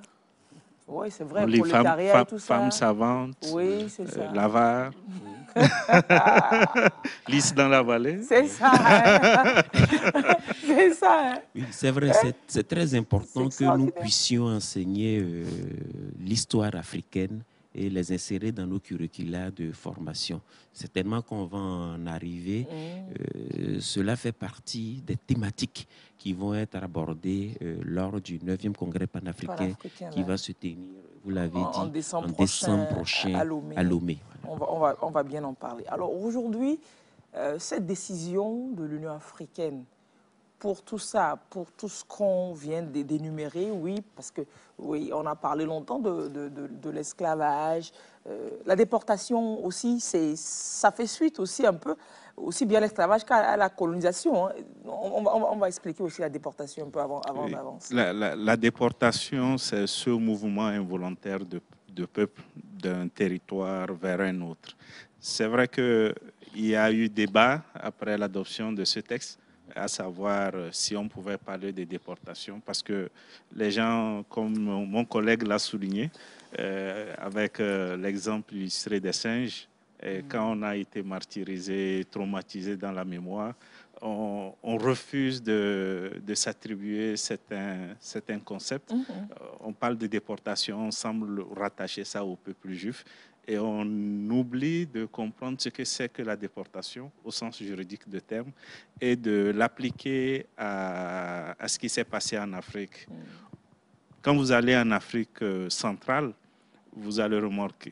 Oui, c'est vrai, on lit prolétariat et tout ça. Femmes savantes, oui, c'est ça. L'avare, Lys dans la vallée. C'est ça. Hein. C'est ça. Hein. Oui, c'est vrai, c'est très important que nous puissions enseigner l'histoire africaine et les insérer dans nos curricula de formation. Certainement qu'on va en arriver. Cela fait partie des thématiques qui vont être abordées lors du 9e congrès panafricain qui va se tenir, vous l'avez dit, en décembre prochain à Lomé. On va bien en parler. Alors aujourd'hui, cette décision de l'Union africaine, pour tout ça, pour tout ce qu'on vient d'énumérer, oui, parce que oui, on a parlé longtemps de l'esclavage, la déportation aussi, ça fait suite aussi un peu, aussi bien l'esclavage qu'à la colonisation. Hein. On va expliquer aussi la déportation un peu avant d'avancer. La déportation, c'est ce mouvement involontaire de peuple d'un territoire vers un autre. C'est vrai qu'il y a eu débat après l'adoption de ce texte, à savoir si on pouvait parler de déportation, parce que les gens, comme mon collègue l'a souligné, avec l'exemple illustré des singes, quand on a été martyrisé, traumatisé dans la mémoire, on refuse de s'attribuer certains concepts. On parle de déportation, on semble rattacher ça au peuple juif. Et on oublie de comprendre ce que c'est que la déportation, au sens juridique du terme, et de l'appliquer à ce qui s'est passé en Afrique. Quand vous allez en Afrique centrale, vous allez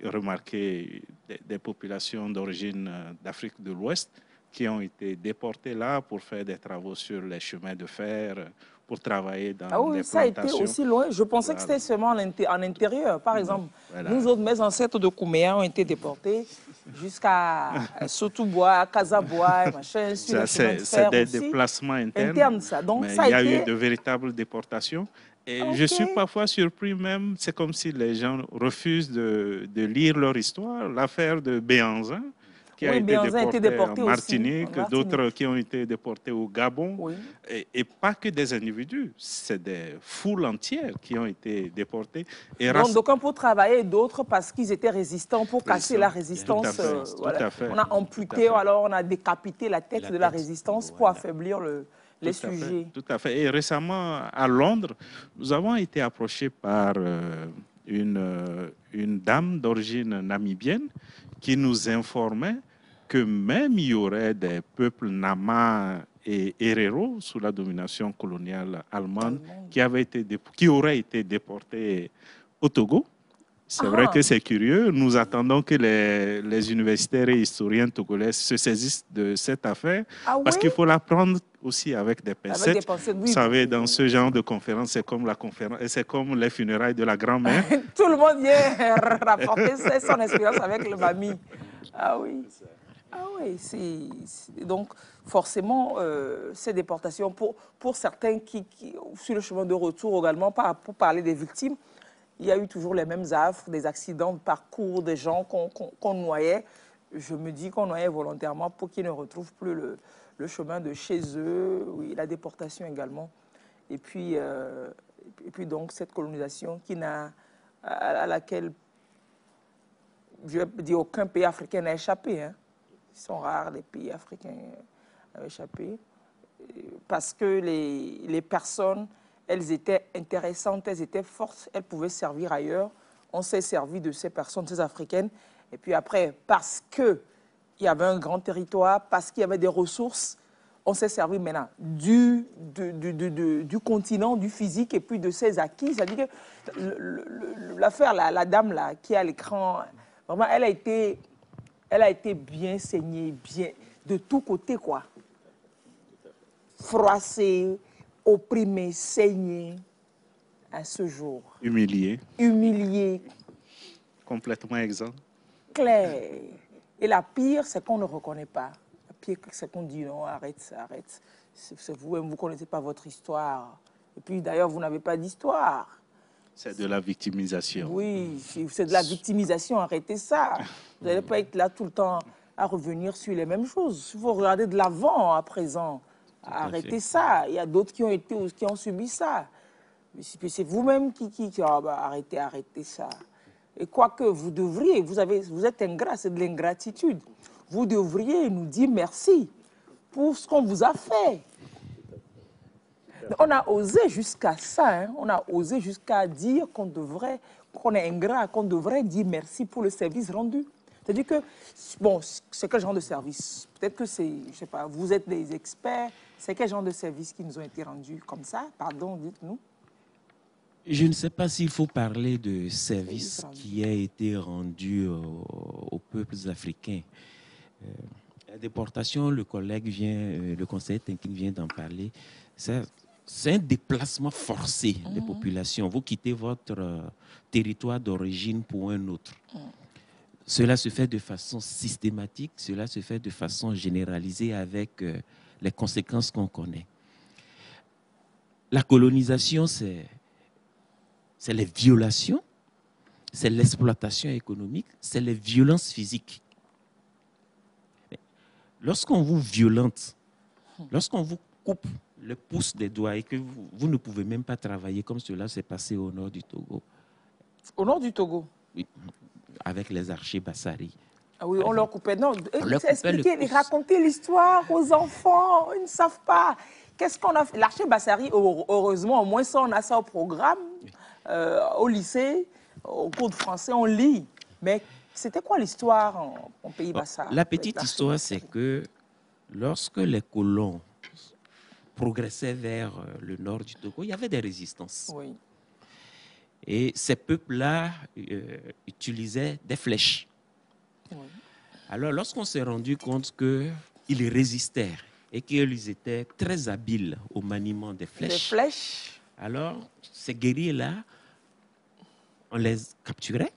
remarquer des populations d'origine d'Afrique de l'Ouest qui ont été déportées là pour faire des travaux sur les chemins de fer, pour travailler dans les plantations. Ça a été aussi loin. Je pensais que c'était seulement en intérieur. Par exemple, nous autres, mes ancêtres de Kouméa ont été déportés jusqu'à Sotobois, Casabois, machin, sur le chemin de fer. C'est des déplacements internes. Ça. Donc, mais ça il y a eu de véritables déportations. Et je suis parfois surpris même, c'est comme si les gens refusent de lire leur histoire. L'affaire de Béhanzin, qui a été déporté en Martinique, d'autres qui ont été déportés au Gabon, et pas que des individus, c'est des foules entières qui ont été déportées. Donc d'aucuns pour travailler, d'autres parce qu'ils étaient résistants, pour casser la résistance. Tout à fait. On a amputé, alors on a décapité la tête de la résistance pour affaiblir les sujets. Tout à fait. Et récemment, à Londres, nous avons été approchés par une dame d'origine namibienne qui nous informait que même il y aurait des peuples Nama et Herero sous la domination coloniale allemande qui auraient été déportés au Togo. C'est vrai que c'est curieux. Nous attendons que les universitaires et historiens togolais se saisissent de cette affaire parce qu'il faut la prendre aussi avec des pincettes. Vous savez, dans ce genre de conférence, c'est comme les funérailles de la grand-mère. Tout le monde vient rapporter son expérience avec le mamie. Ah oui. Donc, forcément, ces déportations, pour certains qui, sur le chemin de retour également, pour parler des victimes, il y a eu toujours les mêmes affres, des accidents de parcours, des gens qu'on noyait. Je me dis qu'on noyait volontairement pour qu'ils ne retrouvent plus le chemin de chez eux, oui, la déportation également. Et puis donc, cette colonisation à laquelle, je vais dire, aucun pays africain n'a échappé. Hein. Ils sont rares, les pays africains à échapper. Parce que les personnes, elles étaient intéressantes, elles étaient fortes, elles pouvaient servir ailleurs. on s'est servi de ces personnes, ces Africaines. Et puis après, parce qu'il y avait un grand territoire, parce qu'il y avait des ressources, on s'est servi maintenant du continent, du physique et puis de ses acquis. C'est-à-dire que l'affaire, la dame là, qui est à l'écran, vraiment, elle a été bien saignée, bien, de tous côtés, quoi. Froissée, opprimée, saignée, à ce jour. Humiliée. Humiliée. Complètement exempt. Claire. Et la pire, c'est qu'on ne reconnaît pas. La pire, c'est qu'on dit non, arrête, arrête. C'est vous-même, vous ne connaissez pas votre histoire. Et puis d'ailleurs, vous n'avez pas d'histoire. C'est de la victimisation. Oui, c'est de la victimisation, arrêtez ça. Vous n'allez pas être là tout le temps à revenir sur les mêmes choses. Il faut regarder de l'avant à présent. Arrêtez ça. Il y a d'autres qui ont subi ça. C'est vous-même qui arrêtez ça. Et quoique vous devriez, vous êtes ingrat, c'est de l'ingratitude. Vous devriez nous dire merci pour ce qu'on vous a fait. On a osé jusqu'à ça, hein. On a osé jusqu'à dire qu'on est ingrat, qu'on devrait dire merci pour le service rendu. C'est-à-dire que, bon, c'est quel genre de service? Peut-être que c'est, je ne sais pas, vous êtes des experts, c'est quel genre de services qui nous ont été rendus comme ça? Pardon, dites-nous. Je ne sais pas s'il faut parler de service qui a été rendu aux peuples africains. La déportation, le conseiller technique vient d'en parler, c'est un déplacement forcé des populations. Vous quittez votre territoire d'origine pour un autre. Cela se fait de façon systématique, cela se fait de façon généralisée avec les conséquences qu'on connaît. La colonisation, c'est les violations, c'est l'exploitation économique, c'est les violences physiques. Lorsqu'on vous violente, lorsqu'on vous coupe le pouce des doigts et que vous ne pouvez même pas travailler comme cela s'est passé au nord du Togo. Au nord du Togo? Oui, avec les archers Bassari. Ah oui, on leur coupait. Non, expliquez, racontez l'histoire aux enfants, ils ne savent pas. Qu'est-ce qu'on a fait? L'archer Bassari, heureusement, au moins ça, on a ça au programme. Au lycée, au cours de français, on lit. Mais c'était quoi l'histoire en pays Bassar? La petite histoire, c'est que lorsque les colons progressaient vers le nord du Togo, il y avait des résistances. Oui. Et ces peuples-là utilisaient des flèches. Oui. Alors, lorsqu'on s'est rendu compte qu'ils résistaient et qu'ils étaient très habiles au maniement des flèches, alors ces guerriers-là, on les capturait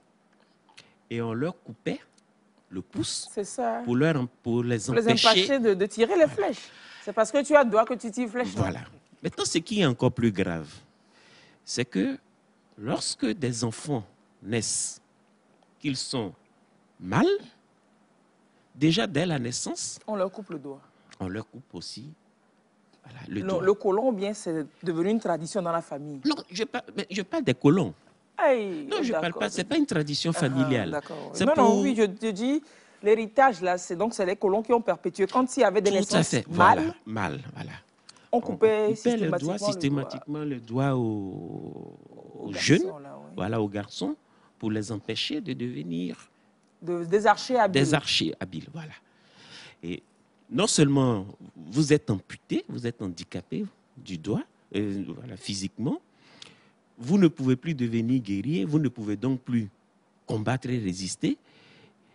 et on leur coupait le pouce pour les empêcher de tirer les flèches. C'est parce que tu as le doigt que tu tires flèches. Voilà. Maintenant, ce qui est encore plus grave, c'est que lorsque des enfants naissent, qu'ils sont mâles, déjà dès la naissance, on leur coupe le doigt. On leur coupe aussi le doigt. Le colon, bien, c'est devenu une tradition dans la famille. Non, je parle des colons. Hey, non, je ne parle pas, ce n'est pas une tradition familiale. Oui, je te dis, l'héritage, là, c'est les colons qui ont perpétué. Quand il y avait des naissances mâles, voilà. On coupait systématiquement le doigt aux jeunes, voilà, aux garçons, pour les empêcher de devenir des archers habiles. Des archers habiles, voilà. Et non seulement vous êtes amputé, vous êtes handicapé du doigt, voilà, physiquement, vous ne pouvez plus devenir guerrier, vous ne pouvez donc plus combattre et résister,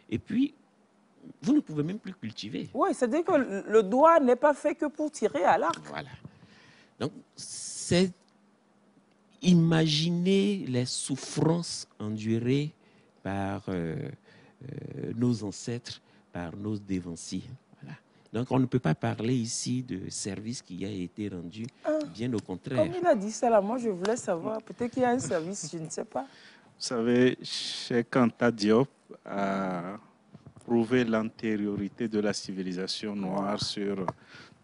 et puis vous ne pouvez même plus cultiver. Oui, c'est-à-dire que le doigt n'est pas fait que pour tirer à l'arc. Voilà. Donc, c'est imaginer les souffrances endurées par nos ancêtres, par nos dévanciers. Voilà. Donc, on ne peut pas parler ici de service qui a été rendu, bien au contraire. Comme il a dit ça là, moi je voulais savoir, peut-être qu'il y a un service, je ne sais pas. Vous savez, Cheikh Anta Diop a prouvé l'antériorité de la civilisation noire sur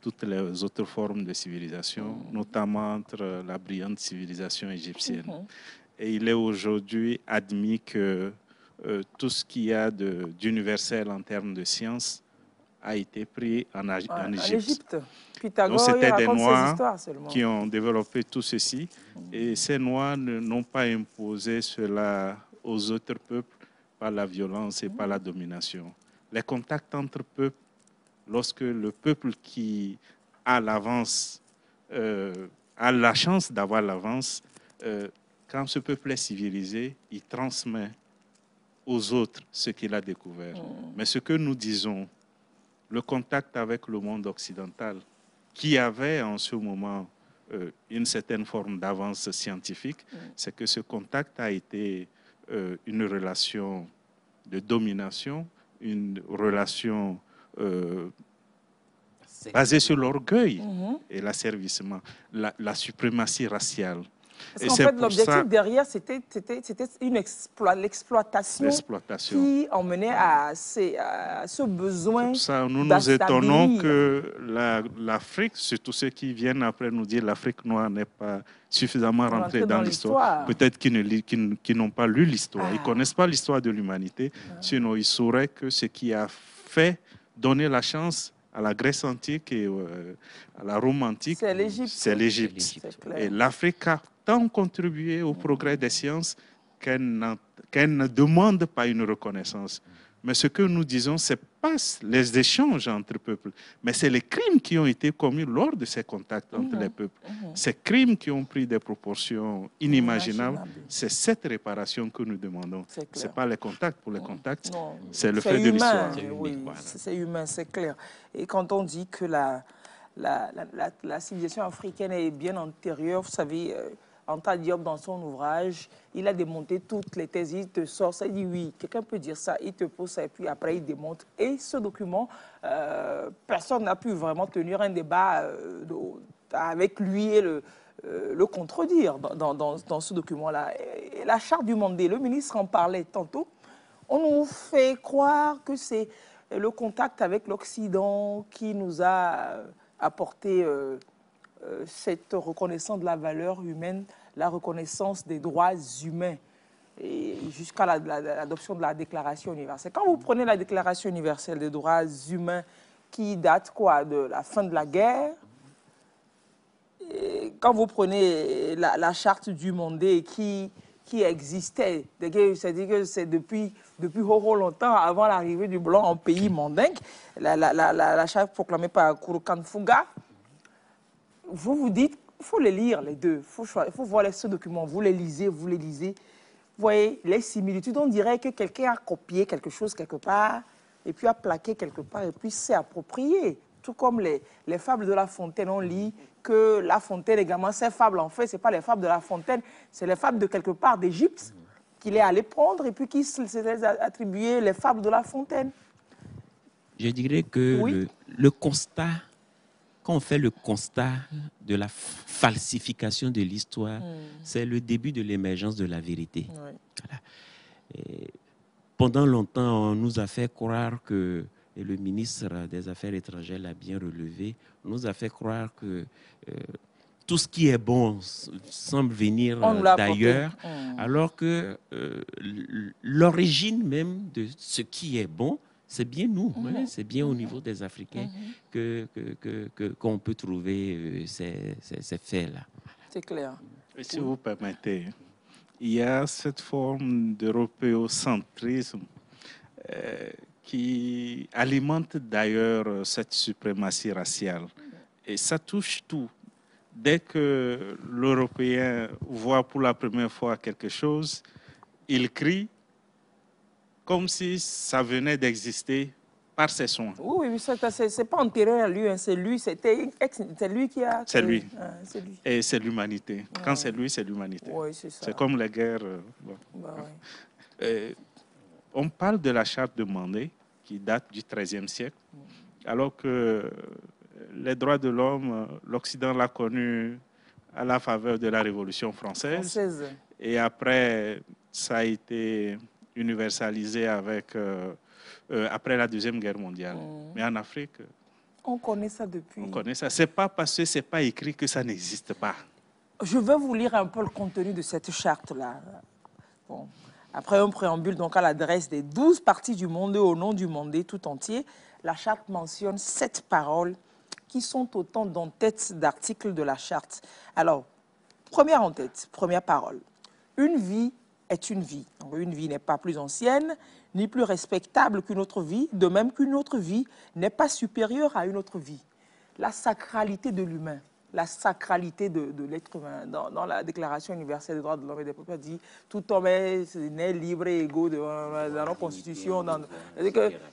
toutes les autres formes de civilisation, notamment entre la brillante civilisation égyptienne. Et il est aujourd'hui admis que tout ce qu'il y a d'universel en termes de science a été pris en Égypte. Pythagore, donc c'était des Noirs qui ont développé tout ceci. Et ces Noirs n'ont pas imposé cela aux autres peuples par la violence et par la domination. Les contacts entre peuples, lorsque le peuple qui a l'avance, a la chance d'avoir l'avance, quand ce peuple est civilisé, il transmet aux autres ce qu'il a découvert. Mais ce que nous disons, le contact avec le monde occidental, qui avait en ce moment une certaine forme d'avance scientifique, c'est que ce contact a été une relation de domination, une relation basée sur l'orgueil et l'asservissement, la suprématie raciale. Parce qu'en fait, l'objectif derrière, c'était l'exploitation qui emmenait à ce besoin. Ça, nous nous étonnons que l'Afrique, surtout ceux qui viennent après nous dire l'Afrique noire n'est pas suffisamment rentrée dans l'histoire. Peut-être qu'ils n'ont pas lu l'histoire. Ils ne connaissent pas l'histoire de l'humanité. Sinon, ils sauraient que ce qui a fait donner la chance à la Grèce antique et à la Rome antique, c'est l'Égypte. Et l'Afrique a tant contribué au progrès des sciences qu'elle ne demande pas une reconnaissance. Mais ce que nous disons, ce n'est pas les échanges entre peuples, mais c'est les crimes qui ont été commis lors de ces contacts entre les peuples. Ces crimes qui ont pris des proportions inimaginables, c'est cette réparation que nous demandons. Ce n'est pas les contacts. Pour les contacts, c'est le fait de l'histoire. Oui, c'est humain, c'est clair. Et quand on dit que la civilisation africaine est bien antérieure, vous savez, Anta Diop, dans son ouvrage, il a démonté toutes les thèses. Il te sort ça, il dit oui, quelqu'un peut dire ça, il te pose ça, et puis après il démonte. Et ce document, personne n'a pu vraiment tenir un débat avec lui et le contredire dans ce document-là. Et la charte du Mandé, le ministre en parlait tantôt, on nous fait croire que c'est le contact avec l'Occident qui nous a apporté cette reconnaissance de la valeur humaine, la reconnaissance des droits humains, jusqu'à l'adoption de la Déclaration universelle. Quand vous prenez la Déclaration universelle des droits humains qui date quoi, de la fin de la guerre, et quand vous prenez la charte du Mandé qui existait, c'est-à-dire que c'est depuis longtemps, avant l'arrivée du blanc en pays mandingue, la charte proclamée par Kurukan Fuga, vous vous dites, il faut les lire les deux, il faut voir ce document, vous les lisez. Vous voyez les similitudes, on dirait que quelqu'un a copié quelque chose quelque part, et puis a plaqué quelque part, et puis s'est approprié. Tout comme les fables de La Fontaine, on lit que La Fontaine également, ces fables, en fait, ce n'est pas les fables de La Fontaine, c'est les fables de quelque part d'Égypte qu'il est allé prendre, et puis qui s'est attribué les fables de La Fontaine. Je dirais que le constat, quand on fait le constat de la falsification de l'histoire, c'est le début de l'émergence de la vérité. Oui. Voilà. Pendant longtemps, on nous a fait croire que, et le ministre des Affaires étrangères l'a bien relevé, on nous a fait croire que tout ce qui est bon semble venir d'ailleurs, alors que l'origine même de ce qui est bon, c'est bien nous, c'est bien au niveau des Africains qu'on peut trouver ces faits-là. C'est clair. Et si vous permettez, il y a cette forme d'européocentrisme qui alimente d'ailleurs cette suprématie raciale. Et ça touche tout. Dès que l'Européen voit pour la première fois quelque chose, il crie comme si ça venait d'exister par ses soins. Oui, c'est pas antérieur à lui, hein, c'est lui qui a... C'est lui. C'est lui. Et c'est l'humanité. Quand c'est lui, c'est l'humanité. Oui, c'est ça. C'est comme les guerres. On parle de la charte de Mandé, qui date du XIIIe siècle, alors que les droits de l'homme, l'Occident l'a connu à la faveur de la Révolution française. Et après, ça a été universalisé après la Deuxième Guerre mondiale. Mais en Afrique... On connaît ça depuis... On connaît ça. Ce n'est pas parce que ce n'est pas écrit que ça n'existe pas. Je vais vous lire un peu le contenu de cette charte-là. Bon. Après un préambule donc à l'adresse des 12 parties du monde et au nom du monde tout entier, la charte mentionne 7 paroles qui sont autant d'entêtes d'articles de la charte. Alors, première en-tête, première parole. Une vie est une vie. Donc, une vie n'est pas plus ancienne, ni plus respectable qu'une autre vie, de même qu'une autre vie n'est pas supérieure à une autre vie. La sacralité de l'humain, la sacralité de l'être humain. Dans la Déclaration universelle des droits de l'homme et des peuples, dit tout homme est né libre et égaux dans nos constitutions.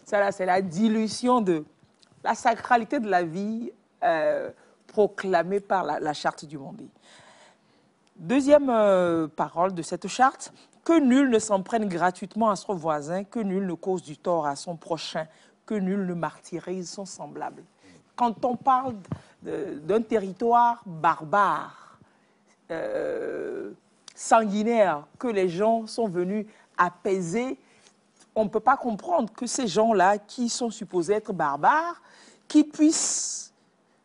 C'est la dilution de la sacralité de la vie proclamée par la Charte du monde. Deuxième parole de cette charte, que nul ne s'en prenne gratuitement à son voisin, que nul ne cause du tort à son prochain, que nul ne martyrise son semblable. Quand on parle d'un territoire barbare, sanguinaire, que les gens sont venus apaiser, on ne peut pas comprendre que ces gens-là, qui sont supposés être barbares, qui puissent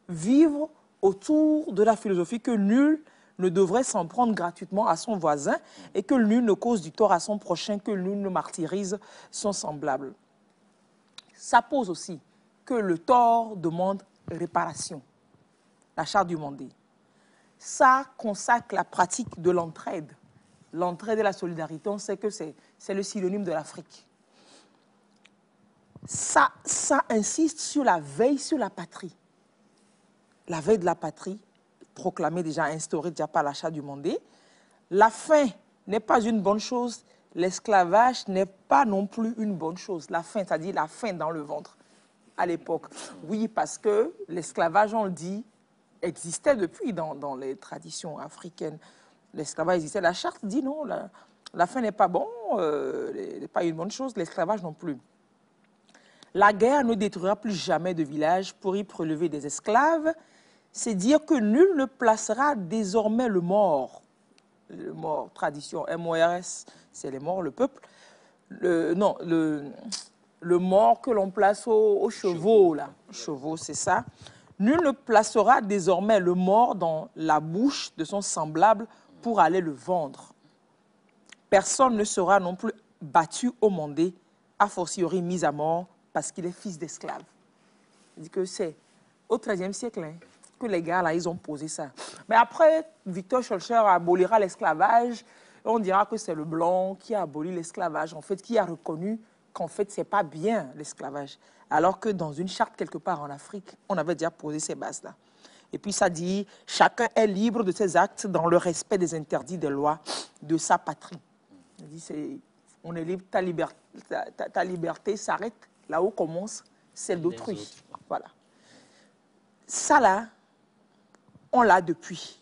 vivre autour de la philosophie que nul ne devrait s'en prendre gratuitement à son voisin et que nul ne cause du tort à son prochain, que nul ne martyrise son semblable. Ça pose aussi que le tort demande réparation. La Charte du monde. Ça consacre la pratique de l'entraide. L'entraide et la solidarité, on sait que c'est le synonyme de l'Afrique. Ça insiste sur la veille sur la patrie. La veille de la patrie, proclamée déjà, instaurée déjà par la Charte du monde. La faim n'est pas une bonne chose, l'esclavage n'est pas non plus une bonne chose. La faim, c'est-à-dire la faim dans le ventre à l'époque. Oui, parce que l'esclavage, on le dit, existait depuis dans les traditions africaines. L'esclavage existait. La Charte dit non, la faim n'est pas bon, n'est pas une bonne chose, l'esclavage non plus. La guerre ne détruira plus jamais de village pour y prélever des esclaves. C'est dire que nul ne placera désormais le mort, tradition, M-O-R-S, c'est les morts, le peuple, le mort que l'on place aux chevaux, là, chevaux, c'est ça. Nul ne placera désormais le mort dans la bouche de son semblable pour aller le vendre. Personne ne sera non plus battu au mandé, a fortiori mis à mort, parce qu'il est fils d'esclave. C'est-à-dire que c'est au XIIIe siècle, hein, que les gars, là, ils ont posé ça. Mais après, Victor Schœlcher abolira l'esclavage. On dira que c'est le blanc qui a aboli l'esclavage, en fait, qui a reconnu qu'en fait, ce n'est pas bien l'esclavage. Alors que dans une charte, quelque part en Afrique, on avait déjà posé ces bases-là. Et puis ça dit, chacun est libre de ses actes dans le respect des interdits des lois de sa patrie. On est libre, ta liberté s'arrête là où commence celle d'autrui. Voilà. Ça là, on l'a depuis.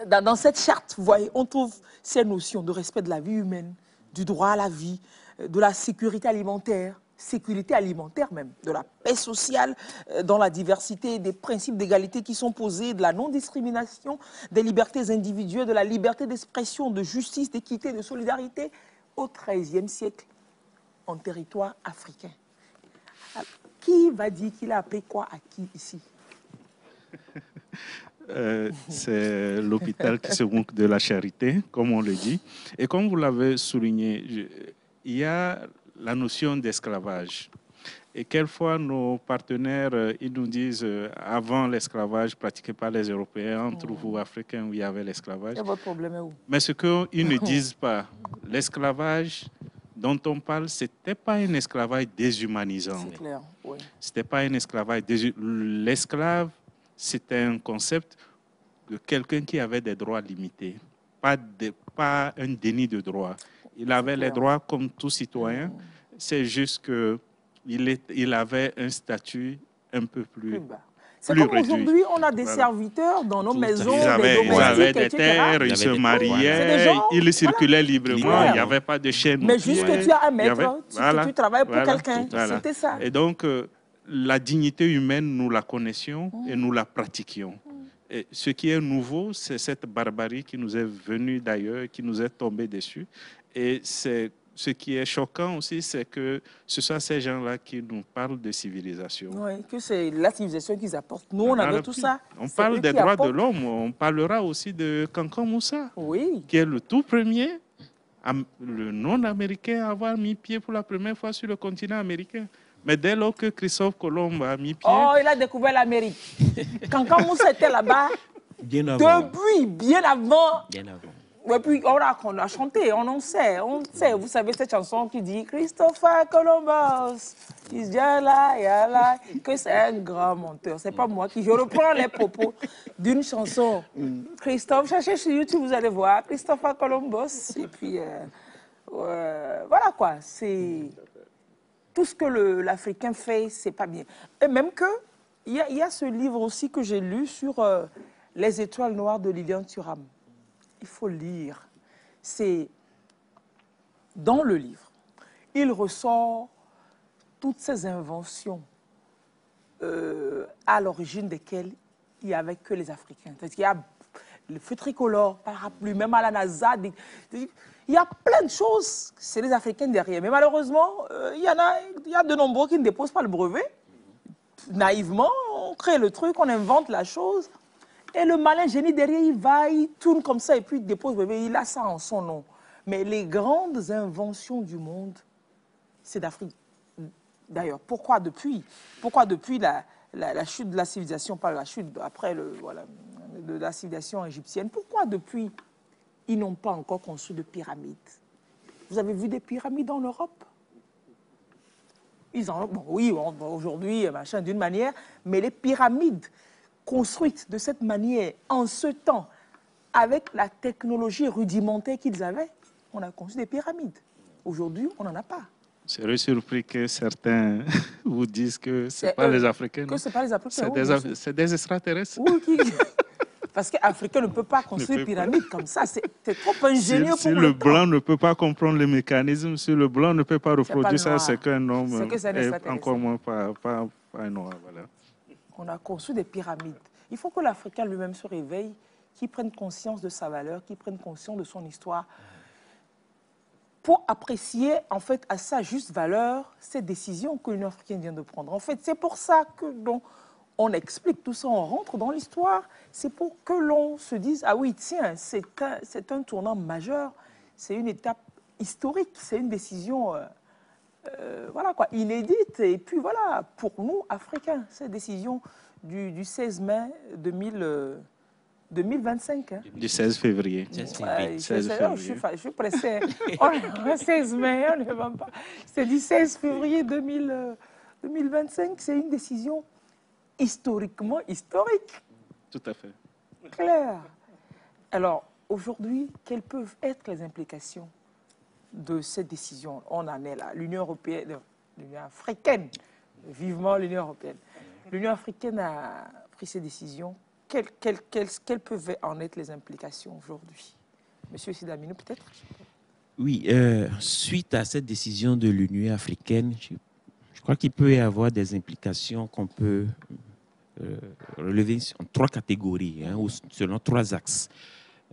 Dans cette charte, vous voyez, on trouve ces notions de respect de la vie humaine, du droit à la vie, de la sécurité alimentaire même, de la paix sociale dans la diversité, des principes d'égalité qui sont posés, de la non-discrimination, des libertés individuelles, de la liberté d'expression, de justice, d'équité, de solidarité au XIIIe siècle en territoire africain. Alors, qui va dire qu'il a appris quoi à qui ici? C'est l'hôpital qui se moque de la charité, comme on le dit. Et comme vous l'avez souligné, il y a la notion d'esclavage. Et quelquefois, nos partenaires, ils nous disent, avant l'esclavage pratiqué par les Européens, entre vous, Africains, où il y avait l'esclavage. Et votre problème est où? Mais ce qu'ils ne disent pas, l'esclavage dont on parle, ce n'était pas un esclavage déshumanisant. C'est clair, oui. Ce n'était pas un esclavage déshumanisant. L'esclave, c'était un concept de quelqu'un qui avait des droits limités, pas un déni de droits. Il avait les droits comme tout citoyen, c'est juste qu'il avait un statut un peu plus bas. C'est comme aujourd'hui, on a des serviteurs dans nos maisons, ils avaient des terres, ils se mariaient, ils circulaient librement, il n'y avait pas de chaîne. Mais juste que tu as un maître, tu travailles pour quelqu'un, c'était ça. Et donc, la dignité humaine, nous la connaissions et nous la pratiquions. Et ce qui est nouveau, c'est cette barbarie qui nous est venue d'ailleurs, qui nous est tombée dessus. Et ce qui est choquant aussi, c'est que ce sont ces gens-là qui nous parlent de civilisation. Oui, que c'est la civilisation qu'ils apportent. Nous, on avait tout ça. On parle des droits de l'homme, on parlera aussi de Kankan Moussa, qui est le tout premier, le non-américain à avoir mis pied pour la première fois sur le continent américain. Mais dès lors que Christophe Colomb a mis pied... Oh, il a découvert l'Amérique. Kankan Moussa était là-bas Bien avant. Depuis, bien avant. Bien avant. Et puis, on a chanté, on sait. Vous savez cette chanson qui dit Christopher Columbus, il dit là, que c'est un grand monteur. C'est pas moi qui. Je reprends les propos d'une chanson. Christophe, cherchez sur YouTube, vous allez voir Christopher Columbus. Et puis, voilà quoi. C'est tout ce que l'Africain fait, c'est pas bien. Et même que, il y a ce livre aussi que j'ai lu sur les étoiles noires de Lilian Thuram. Il faut lire. C'est dans le livre. Il ressort toutes ces inventions à l'origine desquelles il n'y avait que les Africains. Il y a le feu tricolore, parapluie, même à la NASA. Il y a plein de choses, c'est les Africains derrière. Mais malheureusement, il y a de nombreux qui ne déposent pas le brevet. Naïvement, on crée le truc, on invente la chose. Et le malin génie derrière, il tourne comme ça et puis il dépose le bébé, il a ça en son nom. Mais les grandes inventions du monde, c'est d'Afrique. D'ailleurs, pourquoi depuis la chute de la civilisation, pas la chute, après de la civilisation égyptienne, pourquoi depuis, ils n'ont pas encore construit de pyramides? Vous avez vu des pyramides en Europe? Ils en ont, bon, oui, aujourd'hui, machin, d'une manière, mais les pyramides construites de cette manière, en ce temps, avec la technologie rudimentaire qu'ils avaient, on a construit des pyramides. Aujourd'hui, on n'en a pas. Je serais surpris que certains vous disent que ce n'est pas les Africains. Que ce n'est pas les Africains. C'est des extraterrestres. Oui, parce qu'un Africain ne peut pas construire une pyramide comme ça. C'est trop ingénieux pour si le blanc ne peut pas comprendre le mécanisme, si le blanc ne peut pas reproduire ça, c'est qu'un homme, et encore moins pas un noir. Voilà. On a construit des pyramides. Il faut que l'Africain lui-même se réveille, qu'il prenne conscience de sa valeur, qu'il prenne conscience de son histoire, pour apprécier en fait à sa juste valeur ces décisions que l'Union africaine vient de prendre. En fait, c'est pour ça que on explique tout ça, on rentre dans l'histoire. C'est pour que l'on se dise, ah oui, tiens, c'est un tournant majeur, c'est une étape historique, c'est une décision voilà quoi, inédite. Et puis voilà, pour nous, Africains, cette décision du 16 mai 2025. Hein. Du 16 février. 16 février. Je suis pressée. 16 mai, on ne va pas. C'est du 16 février 2025. C'est une décision historiquement historique. Tout à fait. Claire. Alors, aujourd'hui, quelles peuvent être les implications de cette décision? On en est là. L'Union européenne, l'Union africaine, vivement l'Union européenne. L'Union africaine a pris ces décisions. Quelles peuvent en être les implications aujourd'hui? Monsieur Sidamino, peut-être? Oui, suite à cette décision de l'Union africaine, je crois qu'il peut y avoir des implications qu'on peut relever en trois catégories, hein, ou selon trois axes.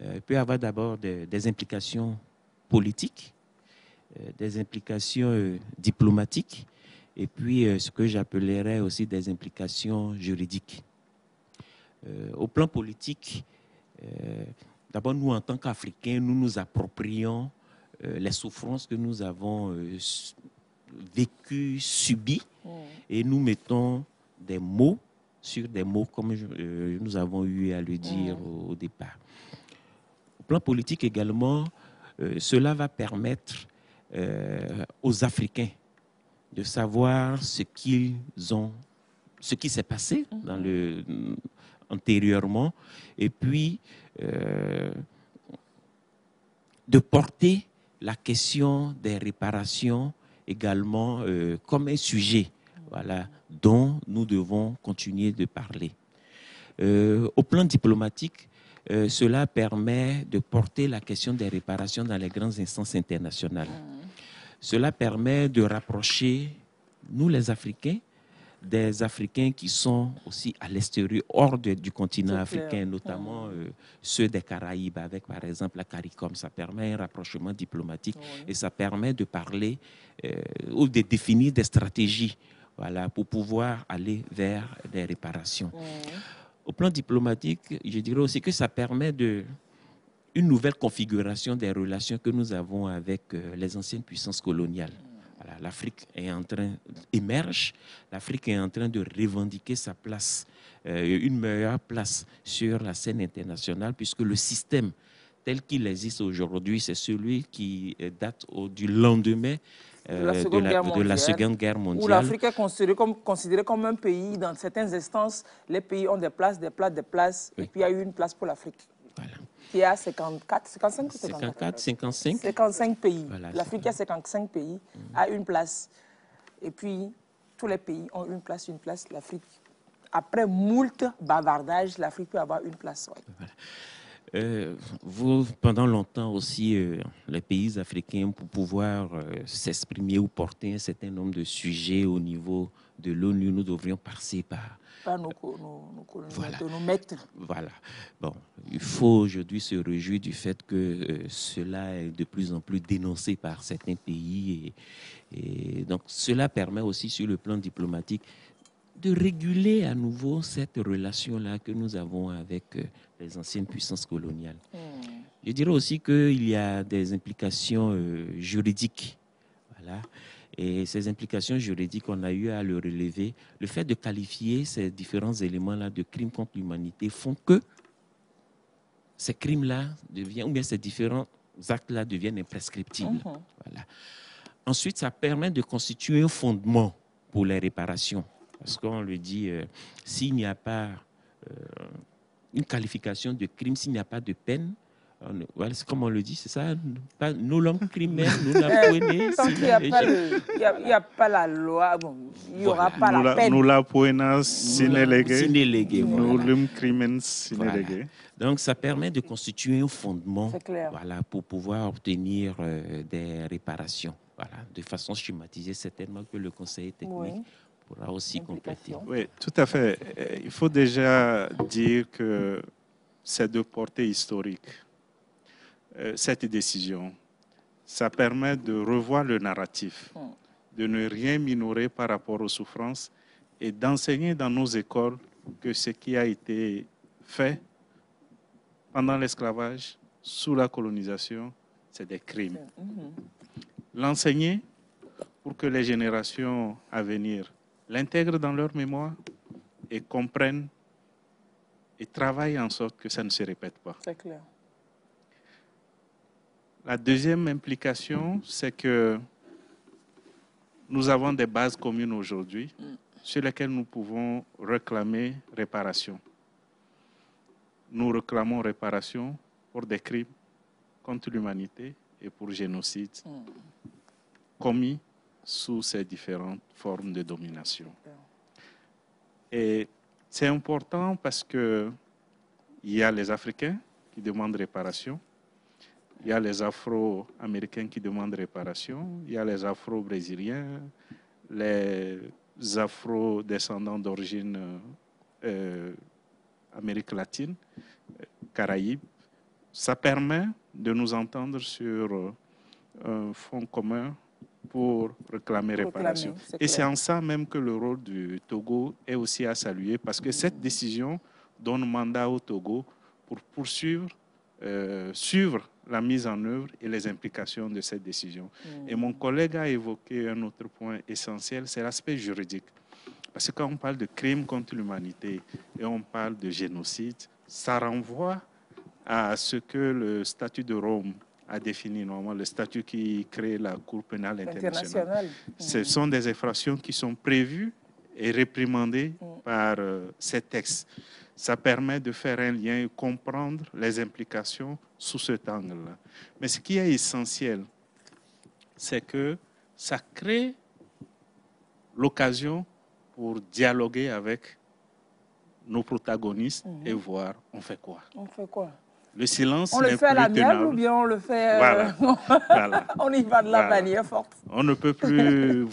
Il peut y avoir d'abord des implications politiques, des implications diplomatiques, et puis ce que j'appellerais aussi des implications juridiques. Au plan politique, d'abord nous en tant qu'Africains, nous nous approprions les souffrances que nous avons vécues, subies, et nous mettons des mots sur des mots comme nous avons eu à le dire au départ. Au plan politique également, cela va permettre aux Africains de savoir ce qui s'est passé antérieurement, et puis de porter la question des réparations également comme un sujet, voilà, dont nous devons continuer de parler. Au plan diplomatique, cela permet de porter la question des réparations dans les grandes instances internationales. Cela permet de rapprocher, nous les Africains, des Africains qui sont aussi à l'extérieur, hors du continent africain, notamment ceux des Caraïbes, avec par exemple la CARICOM. Ça permet un rapprochement diplomatique et ça permet de parler ou de définir des stratégies, voilà, pour pouvoir aller vers des réparations. Au plan diplomatique, je dirais aussi que ça permet une nouvelle configuration des relations que nous avons avec les anciennes puissances coloniales. Voilà. Voilà, l'Afrique est en train d'émerger, l'Afrique est en train de revendiquer sa place, une meilleure place sur la scène internationale, puisque le système tel qu'il existe aujourd'hui, c'est celui qui date du lendemain de la Seconde Guerre mondiale, où l'Afrique est considérée comme un pays. Dans certaines instances, les pays ont des places, oui. Et puis il y a eu une place pour l'Afrique. Voilà. Qui est à 54, 55 ou 54, 55. 55 pays. Voilà, l'Afrique a 55 pays, a une place. Et puis, tous les pays ont une place. L'Afrique, après moult bavardages, l'Afrique peut avoir une place. Ouais. Voilà. Vous, pendant longtemps aussi, les pays africains, pour pouvoir s'exprimer ou porter un certain nombre de sujets au niveau de l'ONU, nous devrions passer par nos maîtres. Voilà. Bon, il faut aujourd'hui se réjouir du fait que cela est de plus en plus dénoncé par certains pays. Et donc, cela permet aussi, sur le plan diplomatique, de réguler à nouveau cette relation-là que nous avons avec les anciennes puissances coloniales. Je dirais aussi qu'il y a des implications juridiques. Voilà. Et ces implications juridiques, on a eu à le relever. Le fait de qualifier ces différents éléments-là de crimes contre l'humanité font que ces crimes-là deviennent, ou bien ces différents actes-là deviennent imprescriptibles. Voilà. Ensuite, ça permet de constituer un fondement pour les réparations. Parce qu'on le dit, s'il n'y a pas une qualification de crime, s'il n'y a pas de peine, voilà, c'est comme on le dit, c'est ça, nous l'homme criminel, nous la poignée. Tant qu'il n'y a pas la loi, bon, il n'y aura pas la peine. Nous la poignée sine lege, nous l'homme criminel sine lege. Donc, ça permet de constituer un fondement, voilà, pour pouvoir obtenir des réparations. Voilà, de façon schématisée, certainement que le conseil technique pourra aussi compléter. Oui, tout à fait. Il faut déjà dire que c'est de portée historique. Cette décision, ça permet de revoir le narratif, de ne rien minorer par rapport aux souffrances et d'enseigner dans nos écoles que ce qui a été fait pendant l'esclavage, sous la colonisation, c'est des crimes. L'enseigner pour que les générations à venir l'intègrent dans leur mémoire et comprennent et travaillent en sorte que ça ne se répète pas. C'est clair. La deuxième implication, c'est que nous avons des bases communes aujourd'hui sur lesquelles nous pouvons réclamer réparation. Nous réclamons réparation pour des crimes contre l'humanité et pour génocide commis sous ces différentes formes de domination. Et c'est important parce qu'il y a les Africains qui demandent réparation, il y a les Afro-Américains qui demandent réparation, il y a les Afro-Brésiliens, les Afro-descendants d'origine Amérique latine, Caraïbes. Ça permet de nous entendre sur un fonds commun pour réclamer réparation. Et c'est en ça même que le rôle du Togo est aussi à saluer, parce que cette décision donne mandat au Togo pour poursuivre, suivre la mise en œuvre et les implications de cette décision. Et mon collègue a évoqué un autre point essentiel, c'est l'aspect juridique. Parce que quand on parle de crimes contre l'humanité et on parle de génocide, ça renvoie à ce que le statut de Rome a défini normalement, le statut qui crée la Cour pénale internationale. Ce sont des infractions qui sont prévues et réprimandées par ces textes. Ça permet de faire un lien et comprendre les implications sous cet angle-là. Mais ce qui est essentiel, c'est que ça crée l'occasion pour dialoguer avec nos protagonistes et voir on fait quoi. On fait quoi? Le silence on le fait à l'amiable ou bien on le fait... Voilà. On y va de la manière forte. On ne peut plus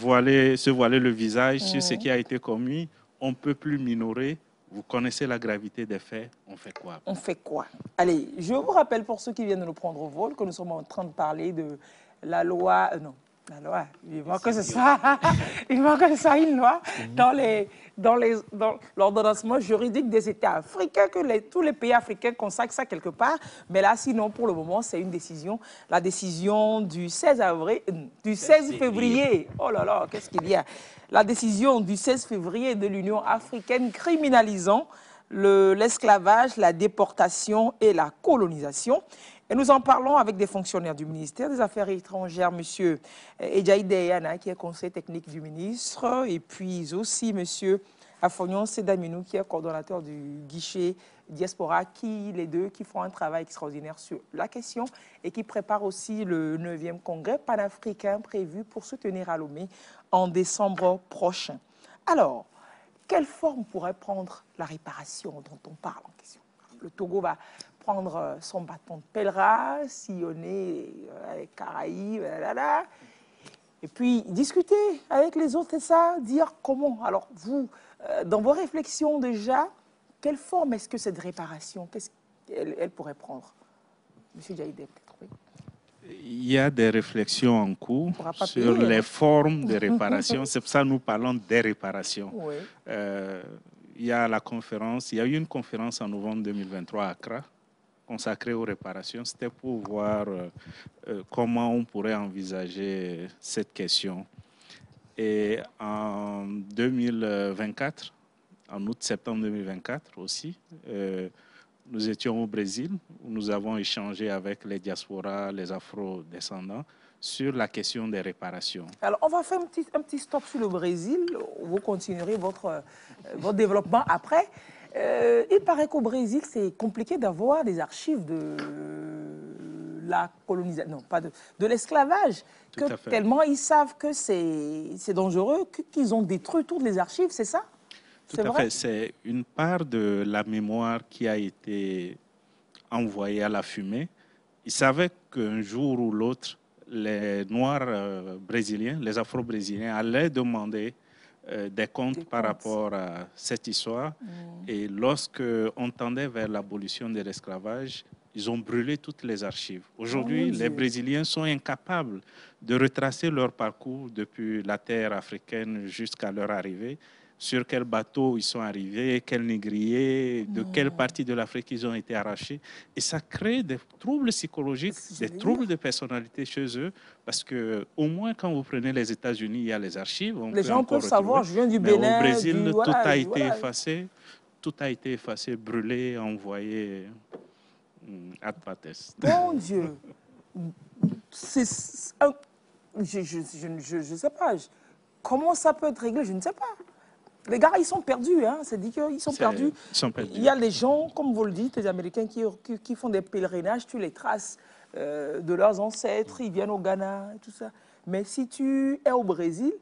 se voiler le visage sur ce qui a été commis. On ne peut plus minorer. Vous connaissez la gravité des faits. On fait quoi? On fait quoi? Allez, je vous rappelle pour ceux qui viennent de nous prendre au vol que nous sommes en train de parler de la loi... non, La loi, il manque que ce soit, il manque que ce soit une loi dans l'ordonnancement juridique des États africains, que tous les pays africains consacrent ça quelque part. Mais là, sinon, pour le moment, c'est une décision, la décision du 16 février. Oh là là, qu'est-ce qu'il y a? La décision du 16 février de l'Union africaine criminalisant l'esclavage, la déportation et la colonisation. Et nous en parlons avec des fonctionnaires du ministère des Affaires étrangères, M. Ejaïde Deyana, qui est conseiller technique du ministre, et puis aussi M. Afognon Sedaminou, qui est coordonnateur du guichet Diaspora, les deux qui font un travail extraordinaire sur la question et qui préparent aussi le 9e congrès panafricain prévu pour se tenir à Lomé en décembre prochain. Alors, quelle forme pourrait prendre la réparation dont on parle en question? Le Togo va prendre son bâton de pèlerin, sillonner les Caraïbes, et puis discuter avec les autres et ça, dire comment. Alors vous, dans vos réflexions déjà, quelle forme est-ce que cette réparation, elle pourrait prendre? Monsieur Diaïdé, peut-être, oui. Il y a des réflexions en cours sur les formes de réparation. C'est pour ça que nous parlons des réparations. Oui. Il y a eu une conférence en novembre 2023 à Accra, consacrée aux réparations. C'était pour voir comment on pourrait envisager cette question. Et en 2024, en août-septembre 2024 aussi, nous étions au Brésil, où nous avons échangé avec les diasporas, les afro-descendants, sur la question des réparations. Alors, on va faire un petit stop sur le Brésil. Vous continuerez votre développement après. Il paraît qu'au Brésil, c'est compliqué d'avoir des archives de la colonisation, non, pas de l'esclavage, tellement ils savent que c'est dangereux, qu'ils ont détruit toutes les archives, c'est ça? Tout à fait. C'est une part de la mémoire qui a été envoyée à la fumée. Ils savaient qu'un jour ou l'autre, les Noirs brésiliens, les Afro-brésiliens allaient demander des comptes par rapport à cette histoire. Et lorsqu'on tendait vers l'abolition de l'esclavage, ils ont brûlé toutes les archives. Aujourd'hui, les Brésiliens sont incapables de retracer leur parcours depuis la terre africaine jusqu'à leur arrivée, sur quel bateau ils sont arrivés, quel négrier, de quelle partie de l'Afrique ils ont été arrachés. Et ça crée des troubles psychologiques, des troubles de personnalité chez eux, parce que au moins quand vous prenez les États-Unis, il y a les archives. Les gens peuvent savoir, je viens du Bénin. Au Brésil, tout a été effacé. Tout a été effacé, brûlé, envoyé ad partes. Mon Dieu, je ne sais pas. Comment ça peut être réglé, je ne sais pas. Les gars, ils sont perdus, hein. C'est dit qu'ils sont perdus. Il y a les gens, comme vous le dites, les Américains qui font des pèlerinages, tu les traces de leurs ancêtres, ils viennent au Ghana et tout ça. Mais si tu es au Brésil,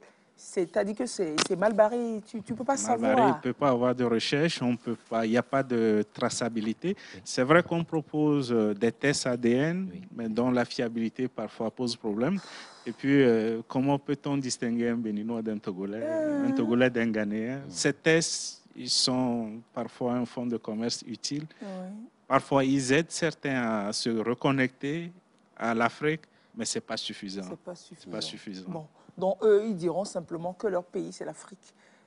c'est-à-dire que c'est mal barré, tu ne peux pas savoir. Il ne peut pas avoir de recherche, il n'y a pas de traçabilité. C'est vrai qu'on propose des tests ADN, mais dont la fiabilité parfois pose problème. Et puis, comment peut-on distinguer un Béninois d'un Togolais, un Togolais d'un Ghanéen? Ces tests, ils sont parfois un fonds de commerce utile. Parfois, ils aident certains à se reconnecter à l'Afrique, mais ce n'est pas suffisant. C'est pas suffisant. Bon. Donc, eux, ils diront simplement que leur pays, c'est l'Afrique.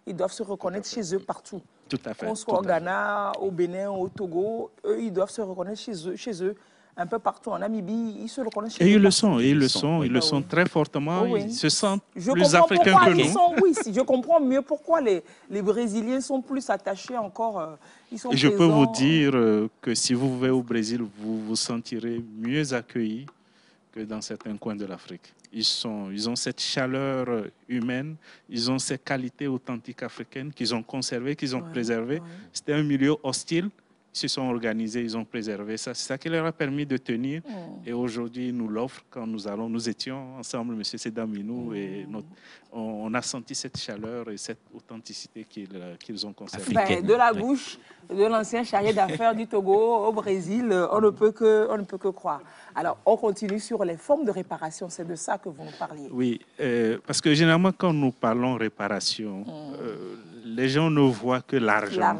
Ils doivent se reconnaître chez eux partout. Tout à fait. Qu'on soit au Ghana, au Bénin, au Togo, eux, ils doivent se reconnaître chez eux. Un peu partout en Namibie, ils se reconnaissent chez eux. Et ils le sont très fortement. Oui. Ils se sentent plus africains que nous. Oui, je comprends mieux pourquoi les Brésiliens sont plus attachés encore. Et je peux vous dire que si vous vivez au Brésil, vous vous sentirez mieux accueillis que dans certains coins de l'Afrique. Ils ont cette chaleur humaine, ils ont ces qualités authentiques africaines qu'ils ont conservées, qu'ils ont préservées. C'était un milieu hostile. Ils se sont organisés, ils ont préservé ça. C'est ça qui leur a permis de tenir. Et aujourd'hui, ils nous l'offrent quand nous étions ensemble, M. Sedaminou, et on a senti cette chaleur et cette authenticité qu'ils ont conservée. De la bouche de l'ancien chargé d'affaires du Togo au Brésil, on ne peut que croire. Alors, on continue sur les formes de réparation. C'est de ça que vous nous parliez. Oui, parce que généralement, quand nous parlons réparation, les gens ne voient que l'argent,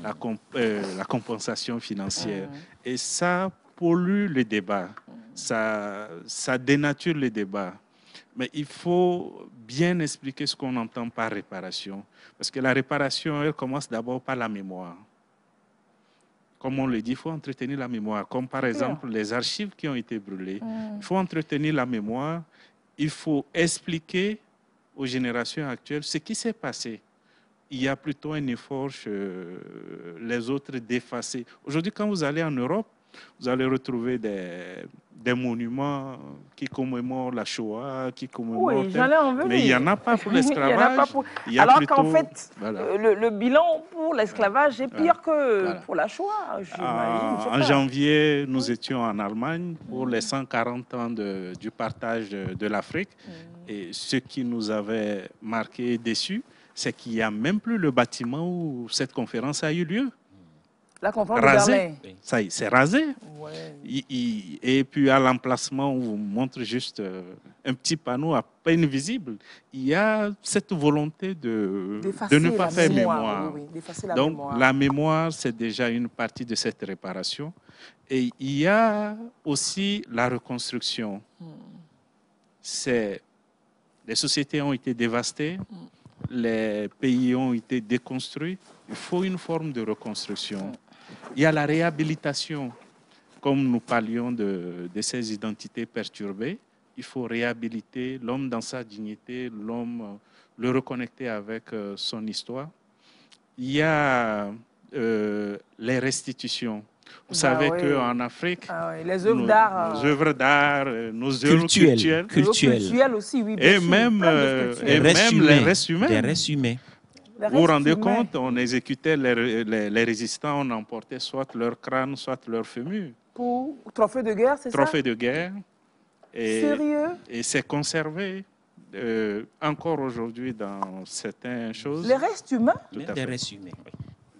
la compensation financière. Et ça pollue le débat, ça dénature le débat. Mais il faut bien expliquer ce qu'on entend par réparation. Parce que la réparation, elle commence d'abord par la mémoire. Comme on le dit, il faut entretenir la mémoire. Comme par exemple les archives qui ont été brûlées. Il faut entretenir la mémoire. Il faut expliquer aux générations actuelles ce qui s'est passé. Il y a plutôt un effort chez les autres d'effacer. Aujourd'hui, quand vous allez en Europe, vous allez retrouver des monuments qui commémorent la Shoah, qui commémorent... Oui, j'allais en venir. Mais il n'y en a pas pour l'esclavage. Alors qu'en fait, le bilan pour l'esclavage est pire que pour la Shoah. En janvier, nous étions en Allemagne pour les 140 ans du partage de l'Afrique. Et ce qui nous avait marqué et déçu, c'est qu'il n'y a même plus le bâtiment où cette conférence a eu lieu. La conférence de Berlin. Ça y est, c'est rasé. Ouais. Et puis à l'emplacement, on vous montre juste un petit panneau à peine visible. Il y a cette volonté de ne pas faire mémoire. Oui, donc la mémoire, c'est déjà une partie de cette réparation. Et il y a aussi la reconstruction. Les sociétés ont été dévastées, les pays ont été déconstruits. Il faut une forme de reconstruction. Il y a la réhabilitation. Comme nous parlions de ces identités perturbées, il faut réhabiliter l'homme dans sa dignité, l'homme, le reconnecter avec son histoire. Il y a les restitutions. Vous savez qu'en Afrique, les œuvres d'art, nos œuvres d'art, nos œuvres culturelles aussi, oui, et même les restes humains. Les restes humains. Vous vous rendez compte, on exécutait les résistants, on emportait soit leur crâne, soit leur fémur. Pour trophée de guerre, c'est ça? Trophée de guerre. Sérieux? Et c'est conservé encore aujourd'hui dans certaines choses. Les restes humains? Les restes humains, oui.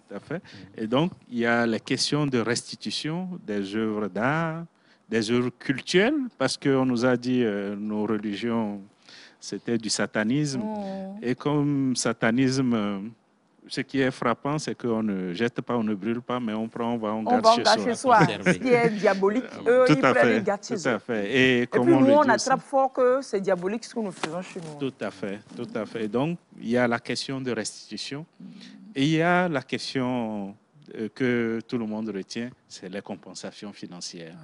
Tout à fait. Et donc, il y a les questions de restitution des œuvres d'art, des œuvres culturelles, parce qu'on nous a dit nos religions, c'était du satanisme. Et comme satanisme, ce qui est frappant, c'est qu'on ne jette pas, on ne brûle pas, mais on prend, on garde chez soi. Ce qui est diabolique, eux, ils prennent les gardent chez eux. Tout à fait. Et puis nous, on attrape fort que c'est diabolique ce que nous faisons chez nous. Tout à fait, tout à fait. Donc, il y a la question de restitution. Et il y a la question que tout le monde retient, c'est les compensations financières.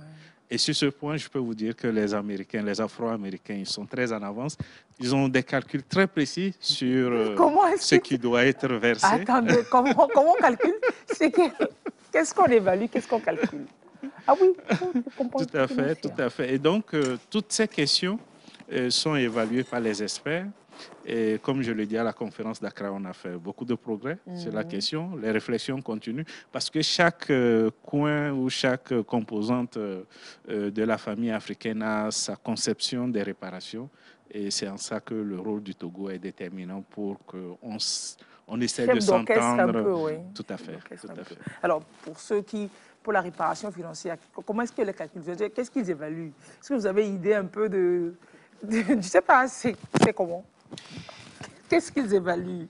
Et sur ce point, je peux vous dire que les Américains, les Afro-Américains, ils sont très en avance. Ils ont des calculs très précis sur ce qui doit être versé. Attendez, comment on calcule? Qu'est-ce qu'on évalue? Qu'est-ce qu'on calcule? Ah oui, tout à fait, tout à fait. Et donc, toutes ces questions sont évaluées par les experts. Et comme je le dis à la conférence d'Accra, on a fait beaucoup de progrès sur la question. Les réflexions continuent parce que chaque coin ou chaque composante de la famille africaine a sa conception des réparations. Et c'est en ça que le rôle du Togo est déterminant pour qu'on essaie de s'entendre. Oui. Tout à fait. Tout à fait. Alors, pour la réparation financière, comment est-ce que les calculs, qu'est-ce qu'ils évaluent? Est-ce que vous avez idée un peu de je ne sais pas, c'est comment? Qu'est-ce qu'ils évaluent?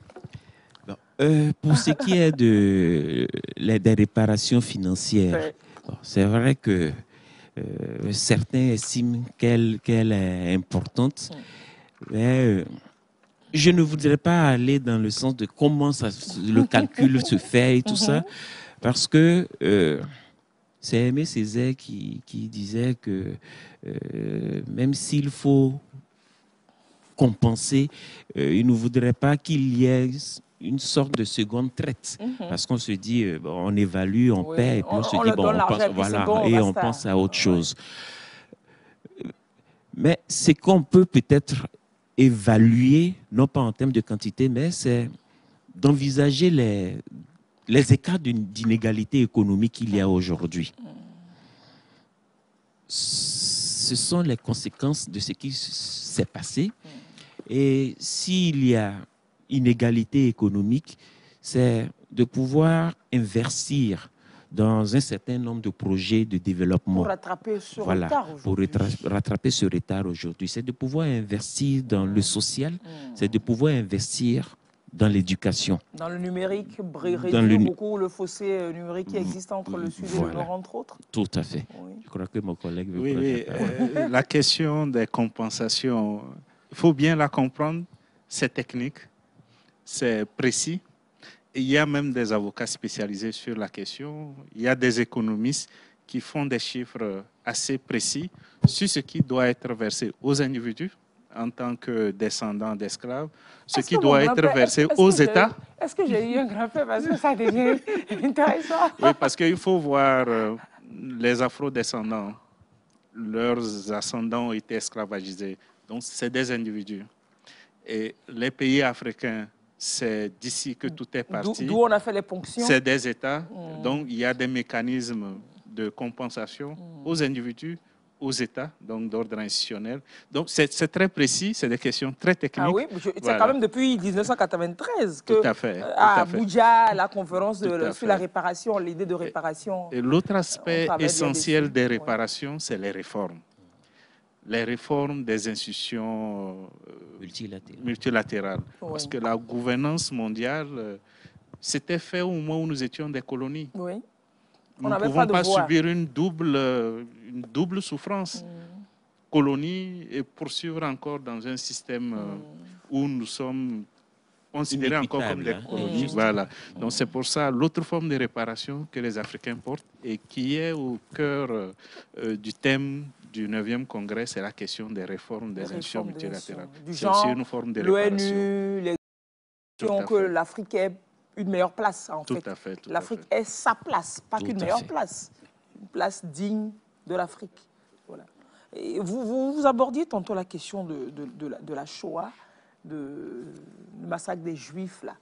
Pour ce qui est des réparations financières, c'est vrai que certains estiment qu'elle est importante, mais je ne voudrais pas aller dans le sens de comment le calcul se fait et tout ça, parce que c'est Aimé Césaire qui disait que même s'il faut compenser, il ne voudrait pas qu'il y ait une sorte de seconde traite. Parce qu'on se dit, on évalue, on paie, et puis on se dit, bon, on pense, voilà, et on pense à autre chose. Mais ce qu'on peut peut-être évaluer, non pas en termes de quantité, mais c'est d'envisager les écarts d'inégalité économique qu'il y a aujourd'hui. Ce sont les conséquences de ce qui s'est passé. Et s'il y a inégalité économique, c'est de pouvoir investir dans un certain nombre de projets de développement. Pour rattraper ce retard aujourd'hui. Pour rattraper ce retard aujourd'hui. C'est de pouvoir investir dans le social, c'est de pouvoir investir dans l'éducation. Dans le numérique, réduire beaucoup le fossé numérique qui existe entre le Sud et le Nord, entre autres. Tout à fait. Oui. Je crois que mon collègue veut la question des compensations, il faut bien la comprendre, c'est technique, c'est précis. Et il y a même des avocats spécialisés sur la question. Il y a des économistes qui font des chiffres assez précis sur ce qui doit être versé aux individus en tant que descendants d'esclaves, ce qui doit être versé aux États. Est-ce que j'ai eu un grand-père parce que ça devient intéressant? Oui, parce qu'il faut voir les afro-descendants. Leurs ascendants ont été esclavagisés. Donc, c'est des individus. Et les pays africains, c'est d'ici que tout est parti. D'où on a fait les ponctions. C'est des États. Donc, il y a des mécanismes de compensation aux individus, aux États, donc d'ordre institutionnel. Donc, c'est très précis, c'est des questions très techniques. Ah oui, c'est quand même depuis 1993 que tout à fait, à Abuja, la conférence sur la réparation, l'idée de réparation. Et l'autre aspect essentiel des réparations, c'est les réformes. Les réformes des institutions multilatérales. Oui. Parce que la gouvernance mondiale, c'était fait au moment où nous étions des colonies. Oui. Nous ne pouvons pas subir une double souffrance. Colonie et poursuivre encore dans un système où nous sommes considérés encore comme des colonies. Voilà. Donc c'est pour ça l'autre forme de réparation que les Africains portent et qui est au cœur du thème du 9e congrès, c'est la question des réformes des institutions multilatérales. C'est aussi une forme de réparation. L'ONU, les que l'Afrique ait une meilleure place, en fait. Tout à fait. L'Afrique ait sa place, pas qu'une meilleure place. Une place digne de l'Afrique. Voilà. Et vous abordiez tantôt la question de la Shoah, du massacre des Juifs, là.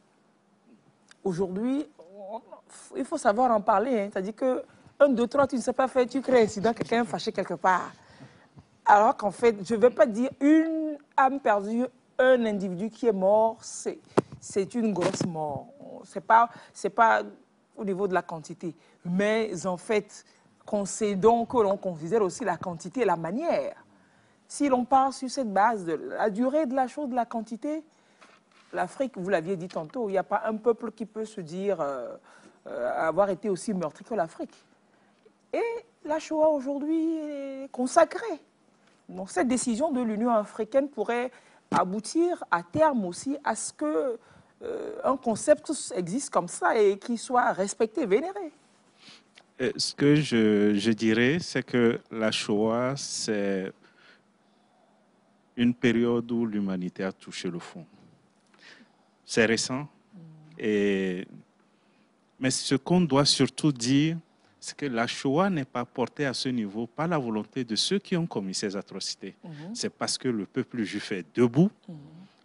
Aujourd'hui, il faut savoir en parler. Hein. C'est-à-dire que 1, 2, 3, tu ne sais pas faire, tu crées un incident, quelqu'un est fâché quelque part. Alors qu'en fait, je ne vais pas dire une âme perdue, un individu qui est mort, c'est une grosse mort. C'est pas au niveau de la quantité. Mais en fait, concédons que l'on considère aussi la quantité et la manière. Si l'on part sur cette base de la durée de la chose, de la quantité, l'Afrique, vous l'aviez dit tantôt, il n'y a pas un peuple qui peut se dire avoir été aussi meurtri que l'Afrique. Et la Shoah aujourd'hui est consacrée. Donc cette décision de l'Union africaine pourrait aboutir à terme aussi à ce que un concept existe comme ça et qu'il soit respecté, vénéré. Ce que je dirais, c'est que la Shoah, c'est une période où l'humanité a touché le fond. C'est récent. Mais ce qu'on doit surtout dire, c'est que la Shoah n'est pas portée à ce niveau par la volonté de ceux qui ont commis ces atrocités. C'est parce que le peuple juif est debout,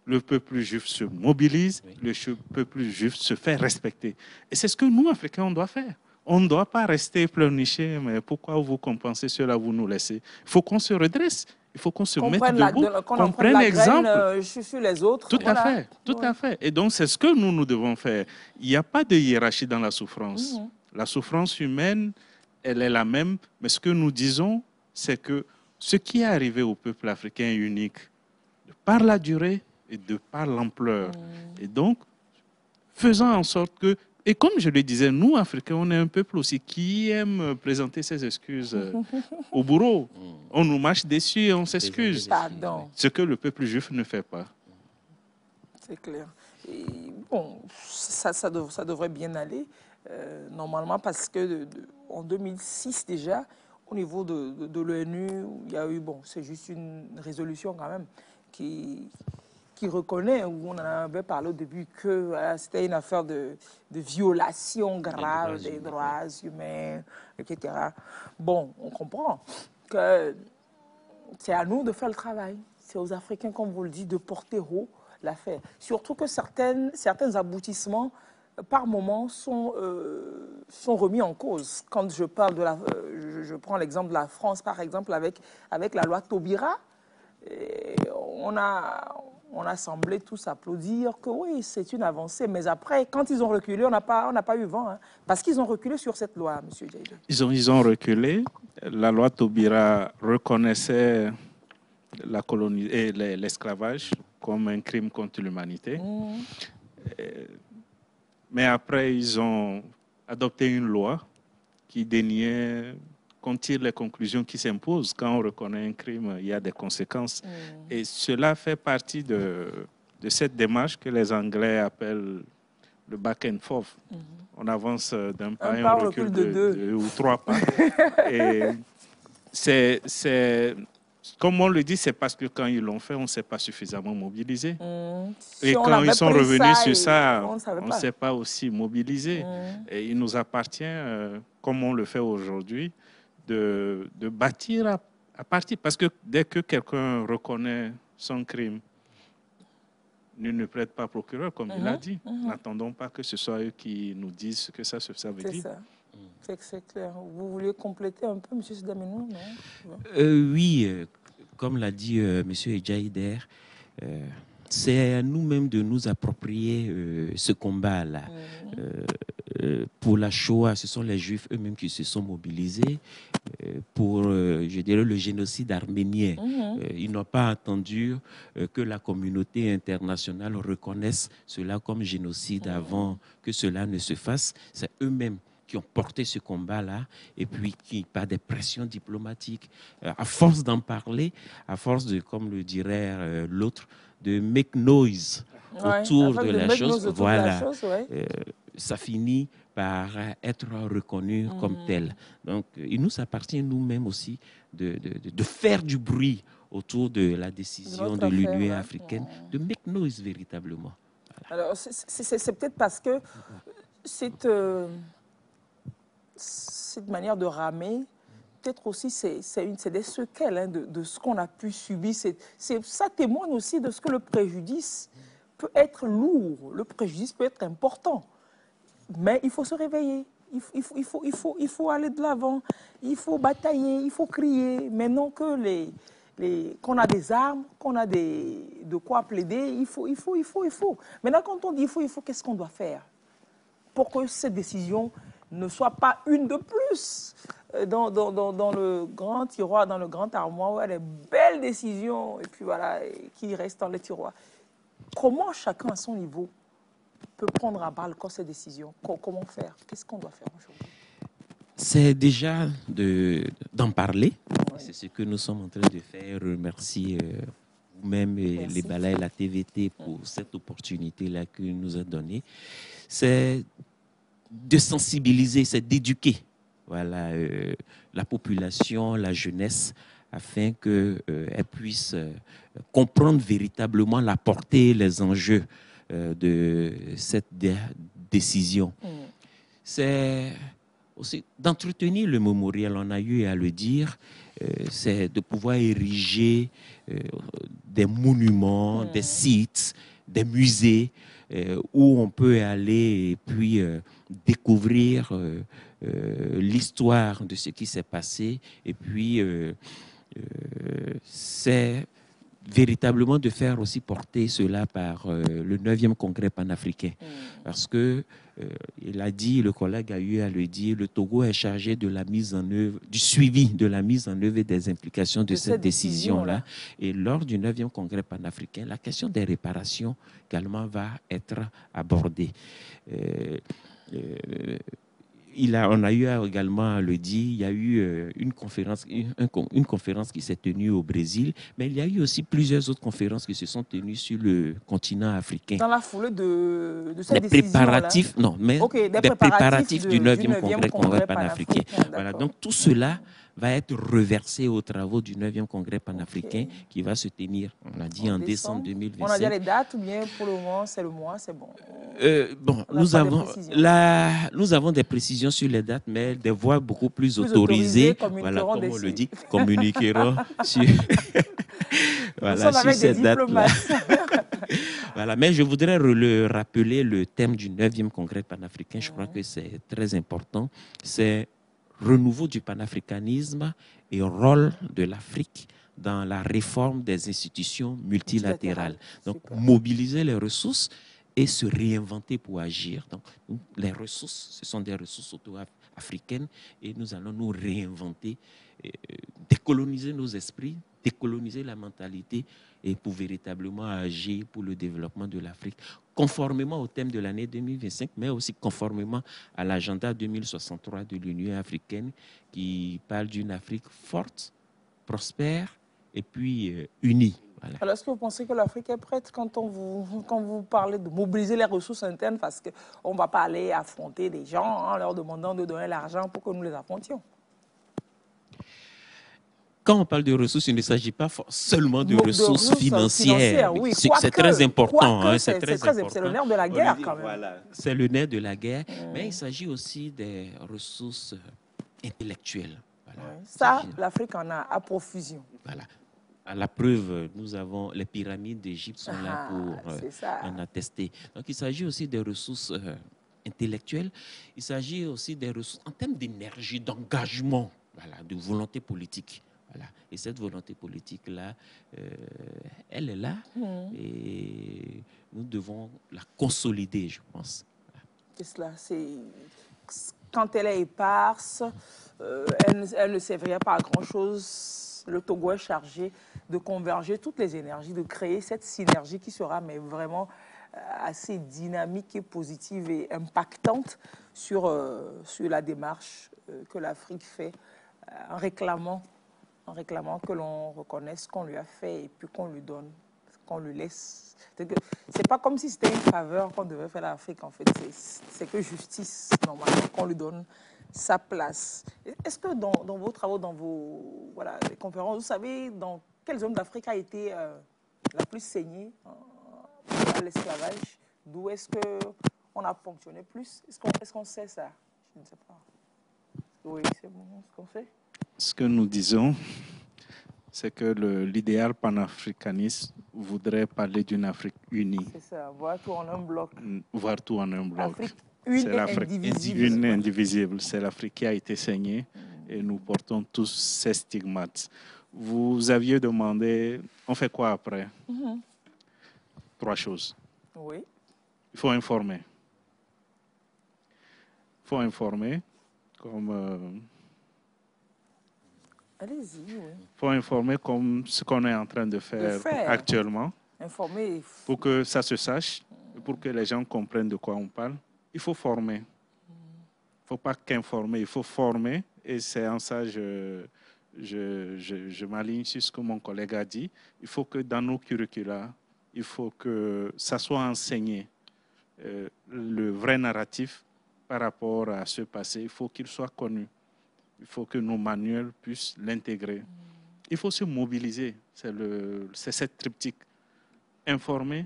le peuple juif se mobilise, le peuple juif se fait respecter. Et c'est ce que nous, Africains, on doit faire. On ne doit pas rester pleurnicher, mais pourquoi vous compensez cela, vous nous laissez. Il faut qu'on se redresse, il faut qu'on se mette debout, qu'on prenne exemple sur les autres. Tout à fait, tout à fait. Et donc, c'est ce que nous devons faire. Il n'y a pas de hiérarchie dans la souffrance. La souffrance humaine, elle est la même, mais ce que nous disons, c'est que ce qui est arrivé au peuple africain est unique, de par la durée et de par l'ampleur. Et donc, faisons en sorte que, et comme je le disais, nous, Africains, on est un peuple aussi qui aime présenter ses excuses au bourreau. On nous marche dessus et on s'excuse. Ce que le peuple juif ne fait pas. C'est clair. Et bon, ça devrait bien aller. Normalement, parce que en 2006 déjà, au niveau de l'ONU, il y a eu, bon, c'est juste une résolution quand même qui reconnaît, où on en avait parlé au début, que voilà, c'était une affaire de violation grave des droits humains, etc. Bon, on comprend que c'est à nous de faire le travail. C'est aux Africains, comme vous le dites, de porter haut l'affaire. Surtout que certains aboutissements par moments sont remis en cause. Quand je parle je prends l'exemple de la France, par exemple, avec la loi Taubira, on a semblé tous applaudir que oui, c'est une avancée. Mais après, quand ils ont reculé, on n'a pas eu vent. Hein, parce qu'ils ont reculé sur cette loi, M. Diaye. Ils ont reculé. La loi Taubira reconnaissait la colonie et l'esclavage comme un crime contre l'humanité. Mais après, ils ont adopté une loi qui déniait qu'on tire les conclusions qui s'imposent. Quand on reconnaît un crime, il y a des conséquences. Et cela fait partie de cette démarche que les Anglais appellent le back and forth. On avance d'un pas et on recule de 2 ou 3 pas. Et comme on le dit, c'est parce que quand ils l'ont fait, on ne s'est pas suffisamment mobilisé. Et quand ils sont revenus sur ça, on ne s'est pas aussi mobilisé. Et il nous appartient, comme on le fait aujourd'hui, de bâtir à partir. Parce que dès que quelqu'un reconnaît son crime, nul ne plaide pas procureur, comme il l'a dit. N'attendons pas que ce soit eux qui nous disent ce que ça veut dire. C'est clair. Vous vouliez compléter un peu, M. Sidameno, non? Oui, comme l'a dit M. Ejaïder, c'est à nous-mêmes de nous approprier ce combat-là. Pour la Shoah, ce sont les Juifs eux-mêmes qui se sont mobilisés. Pour, je dirais, le génocide arménien, ils n'ont pas attendu que la communauté internationale reconnaisse cela comme génocide avant que cela ne se fasse. C'est eux-mêmes qui ont porté ce combat-là, et puis qui, par des pressions diplomatiques, à force d'en parler, à force de, comme le dirait l'autre, de make noise autour de la chose, voilà, ça finit par être reconnu comme tel. Donc, il nous appartient nous-mêmes aussi de faire du bruit autour de la décision de l'Union africaine, de make noise véritablement. Voilà. Alors, c'est peut-être parce que cette manière de ramer, peut-être aussi, c'est des séquelles de ce qu'on a pu subir. Ça témoigne aussi de ce que le préjudice peut être lourd, le préjudice peut être important. Mais il faut se réveiller, il faut aller de l'avant, il faut batailler, il faut crier. Maintenant que qu'on a des armes, qu'on a de quoi plaider, il faut. Maintenant, quand on dit il faut, qu'est-ce qu'on doit faire pour que cette décision ne soit pas une de plus dans le grand tiroir, dans le grand armoire, où il y a des belles décisions, et puis voilà, qui restent dans les tiroirs. Comment chacun à son niveau peut prendre à bras le corps ces décisions? Comment faire? Qu'est-ce qu'on doit faire aujourd'hui? C'est déjà d'en parler. C'est ce que nous sommes en train de faire. Merci vous-même et les Bala et la TVT pour cette opportunité-là que nous a donnée. C'est de sensibiliser, c'est d'éduquer la population, la jeunesse, afin qu'elle puisse comprendre véritablement la portée et les enjeux de cette décision. C'est aussi d'entretenir le mémorial, on a eu à le dire, c'est de pouvoir ériger des monuments, des sites, des musées où on peut aller et puis découvrir l'histoire de ce qui s'est passé, et puis c'est véritablement de faire aussi porter cela par le 9e congrès panafricain. Parce que, il a dit, le collègue a eu à le dire, le Togo est chargé de la mise en œuvre, du suivi de la mise en œuvre et des implications de cette décision-là. Et lors du 9e congrès panafricain, la question des réparations également va être abordée. On a eu également à le dire, il y a eu une conférence qui s'est tenue au Brésil, mais il y a eu aussi plusieurs autres conférences qui se sont tenues sur le continent africain. Dans la foulée de cette décision-là. Préparatifs, non, mais des préparatifs du 9e congrès panafricain. Voilà, donc tout cela va être reversé aux travaux du 9e congrès panafricain qui va se tenir, on a dit, en décembre 2025. On a déjà les dates ou bien pour le moment, c'est le mois, c'est bon? Nous avons des précisions sur les dates, mais des voix beaucoup plus autorisées, voilà, comme on le dit, communiqueront sur, voilà, sur cette date-là. Voilà, mais je voudrais rappeler le thème du 9e congrès panafricain. Je crois que c'est très important. C'est renouveau du panafricanisme et rôle de l'Afrique dans la réforme des institutions multilatérales. Donc, mobiliser les ressources et se réinventer pour agir. Donc, les ressources, ce sont des ressources auto-africaines et nous allons nous réinventer, décoloniser nos esprits, décoloniser la mentalité et pour véritablement agir pour le développement de l'Afrique, conformément au thème de l'année 2025, mais aussi conformément à l'agenda 2063 de l'Union africaine qui parle d'une Afrique forte, prospère et puis unie. Voilà. Alors, est-ce que vous pensez que l'Afrique est prête quand vous parlez de mobiliser les ressources internes, parce qu'on ne va pas aller affronter des gens en leur demandant de donner l'argent pour que nous les affrontions? Quand on parle de ressources, il ne s'agit pas seulement de ressources financières. Oui. C'est très important. Hein, c'est le nerf de la guerre, quand même. Voilà, c'est le nerf de la guerre, mais il s'agit aussi des ressources intellectuelles. Voilà. Oui. Ça, l'Afrique en a à profusion. Voilà. À la preuve, nous avons les pyramides d'Égypte sont là pour en attester. Donc, il s'agit aussi des ressources intellectuelles. Il s'agit aussi des ressources en termes d'énergie, d'engagement, voilà, de volonté politique. Voilà. Et cette volonté politique-là, elle est là et nous devons la consolider, je pense. C'est cela. Quand elle est éparse, elle ne servira pas à grand-chose. Le Togo est chargé de converger toutes les énergies, de créer cette synergie qui sera mais vraiment assez dynamique et positive et impactante sur la démarche que l'Afrique fait en réclamant que l'on reconnaisse ce qu'on lui a fait et puis qu'on lui donne, qu'on lui laisse. C'est pas comme si c'était une faveur qu'on devait faire à l'Afrique, en fait. C'est que justice, normalement, qu'on lui donne sa place. Est-ce que dans vos travaux, dans vos les conférences, vous savez dans quelle zone d'Afrique a été la plus saignée à l'esclavage? D'où est-ce qu'on a fonctionné plus? Est-ce qu'on sait ça? Je ne sais pas. Oui, c'est bon, ce qu'on sait. Ce que nous disons, c'est que l'idéal panafricaniste voudrait parler d'une Afrique unie. C'est ça, voir tout en un bloc. Voir tout en un bloc. Afrique une et indivisible. Une et indivisible. C'est l'Afrique qui a été saignée et nous portons tous ces stigmates. Vous aviez demandé, on fait quoi après? 3 choses. Oui. Il faut informer. Il faut informer, comme... Allez-y, oui. Il faut informer comme ce qu'on est en train de faire actuellement. Informer. Pour que ça se sache, pour que les gens comprennent de quoi on parle. Il faut former. Il ne faut pas qu'informer, il faut former. Et c'est en ça que je m'aligne sur ce que mon collègue a dit. Il faut que dans nos curricula, il faut que ça soit enseigné. Le vrai narratif par rapport à ce passé, il faut qu'il soit connu. Il faut que nos manuels puissent l'intégrer. Il faut se mobiliser. C'est cette triptyque. Informer,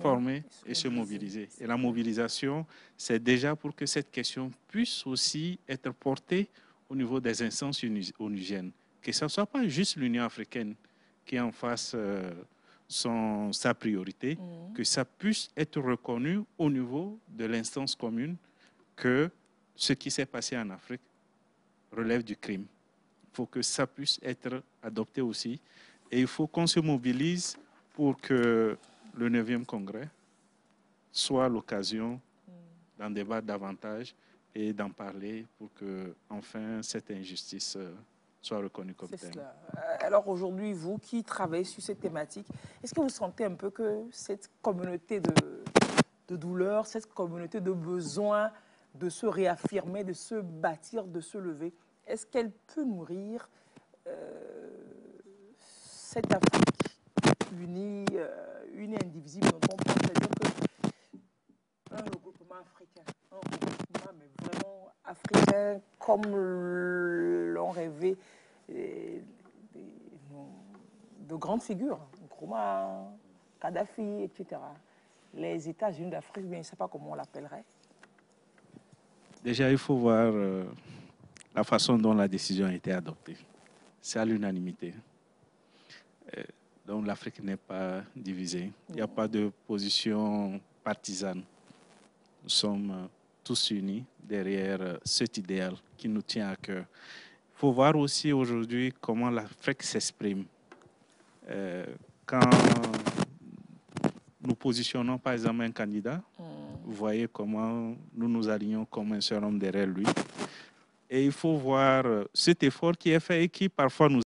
former et se mobiliser. Et la mobilisation, c'est déjà pour que cette question puisse aussi être portée au niveau des instances onusiennes. Que ce ne soit pas juste l'Union africaine qui en fasse sa priorité, que ça puisse être reconnu au niveau de l'instance commune que ce qui s'est passé en Afrique relève du crime. Il faut que ça puisse être adopté aussi. Et il faut qu'on se mobilise pour que le 9e congrès soit l'occasion d'en débattre davantage et d'en parler pour que, enfin, cette injustice soit reconnue comme telle. Alors aujourd'hui, vous qui travaillez sur cette thématique, est-ce que vous sentez un peu que cette communauté de douleur, cette communauté de besoin de se réaffirmer, de se bâtir, de se lever, est-ce qu'elle peut nourrir cette Afrique unie et indivisible dont on pense? C'est-à-dire qu'un regroupement africain, un regroupement mais vraiment africain comme l'ont rêvé de grandes figures, Nkrumah, Kadhafi, etc. Les États-Unis d'Afrique, je ne sais pas comment on l'appellerait. Déjà, il faut voir la façon dont la décision a été adoptée. C'est à l'unanimité. Donc l'Afrique n'est pas divisée. Il n'y a pas de position partisane. Nous sommes tous unis derrière cet idéal qui nous tient à cœur. Il faut voir aussi aujourd'hui comment l'Afrique s'exprime. Quand nous positionnons par exemple un candidat, vous voyez comment nous nous alignons comme un seul homme derrière lui. Et il faut voir cet effort qui est fait et qui parfois nous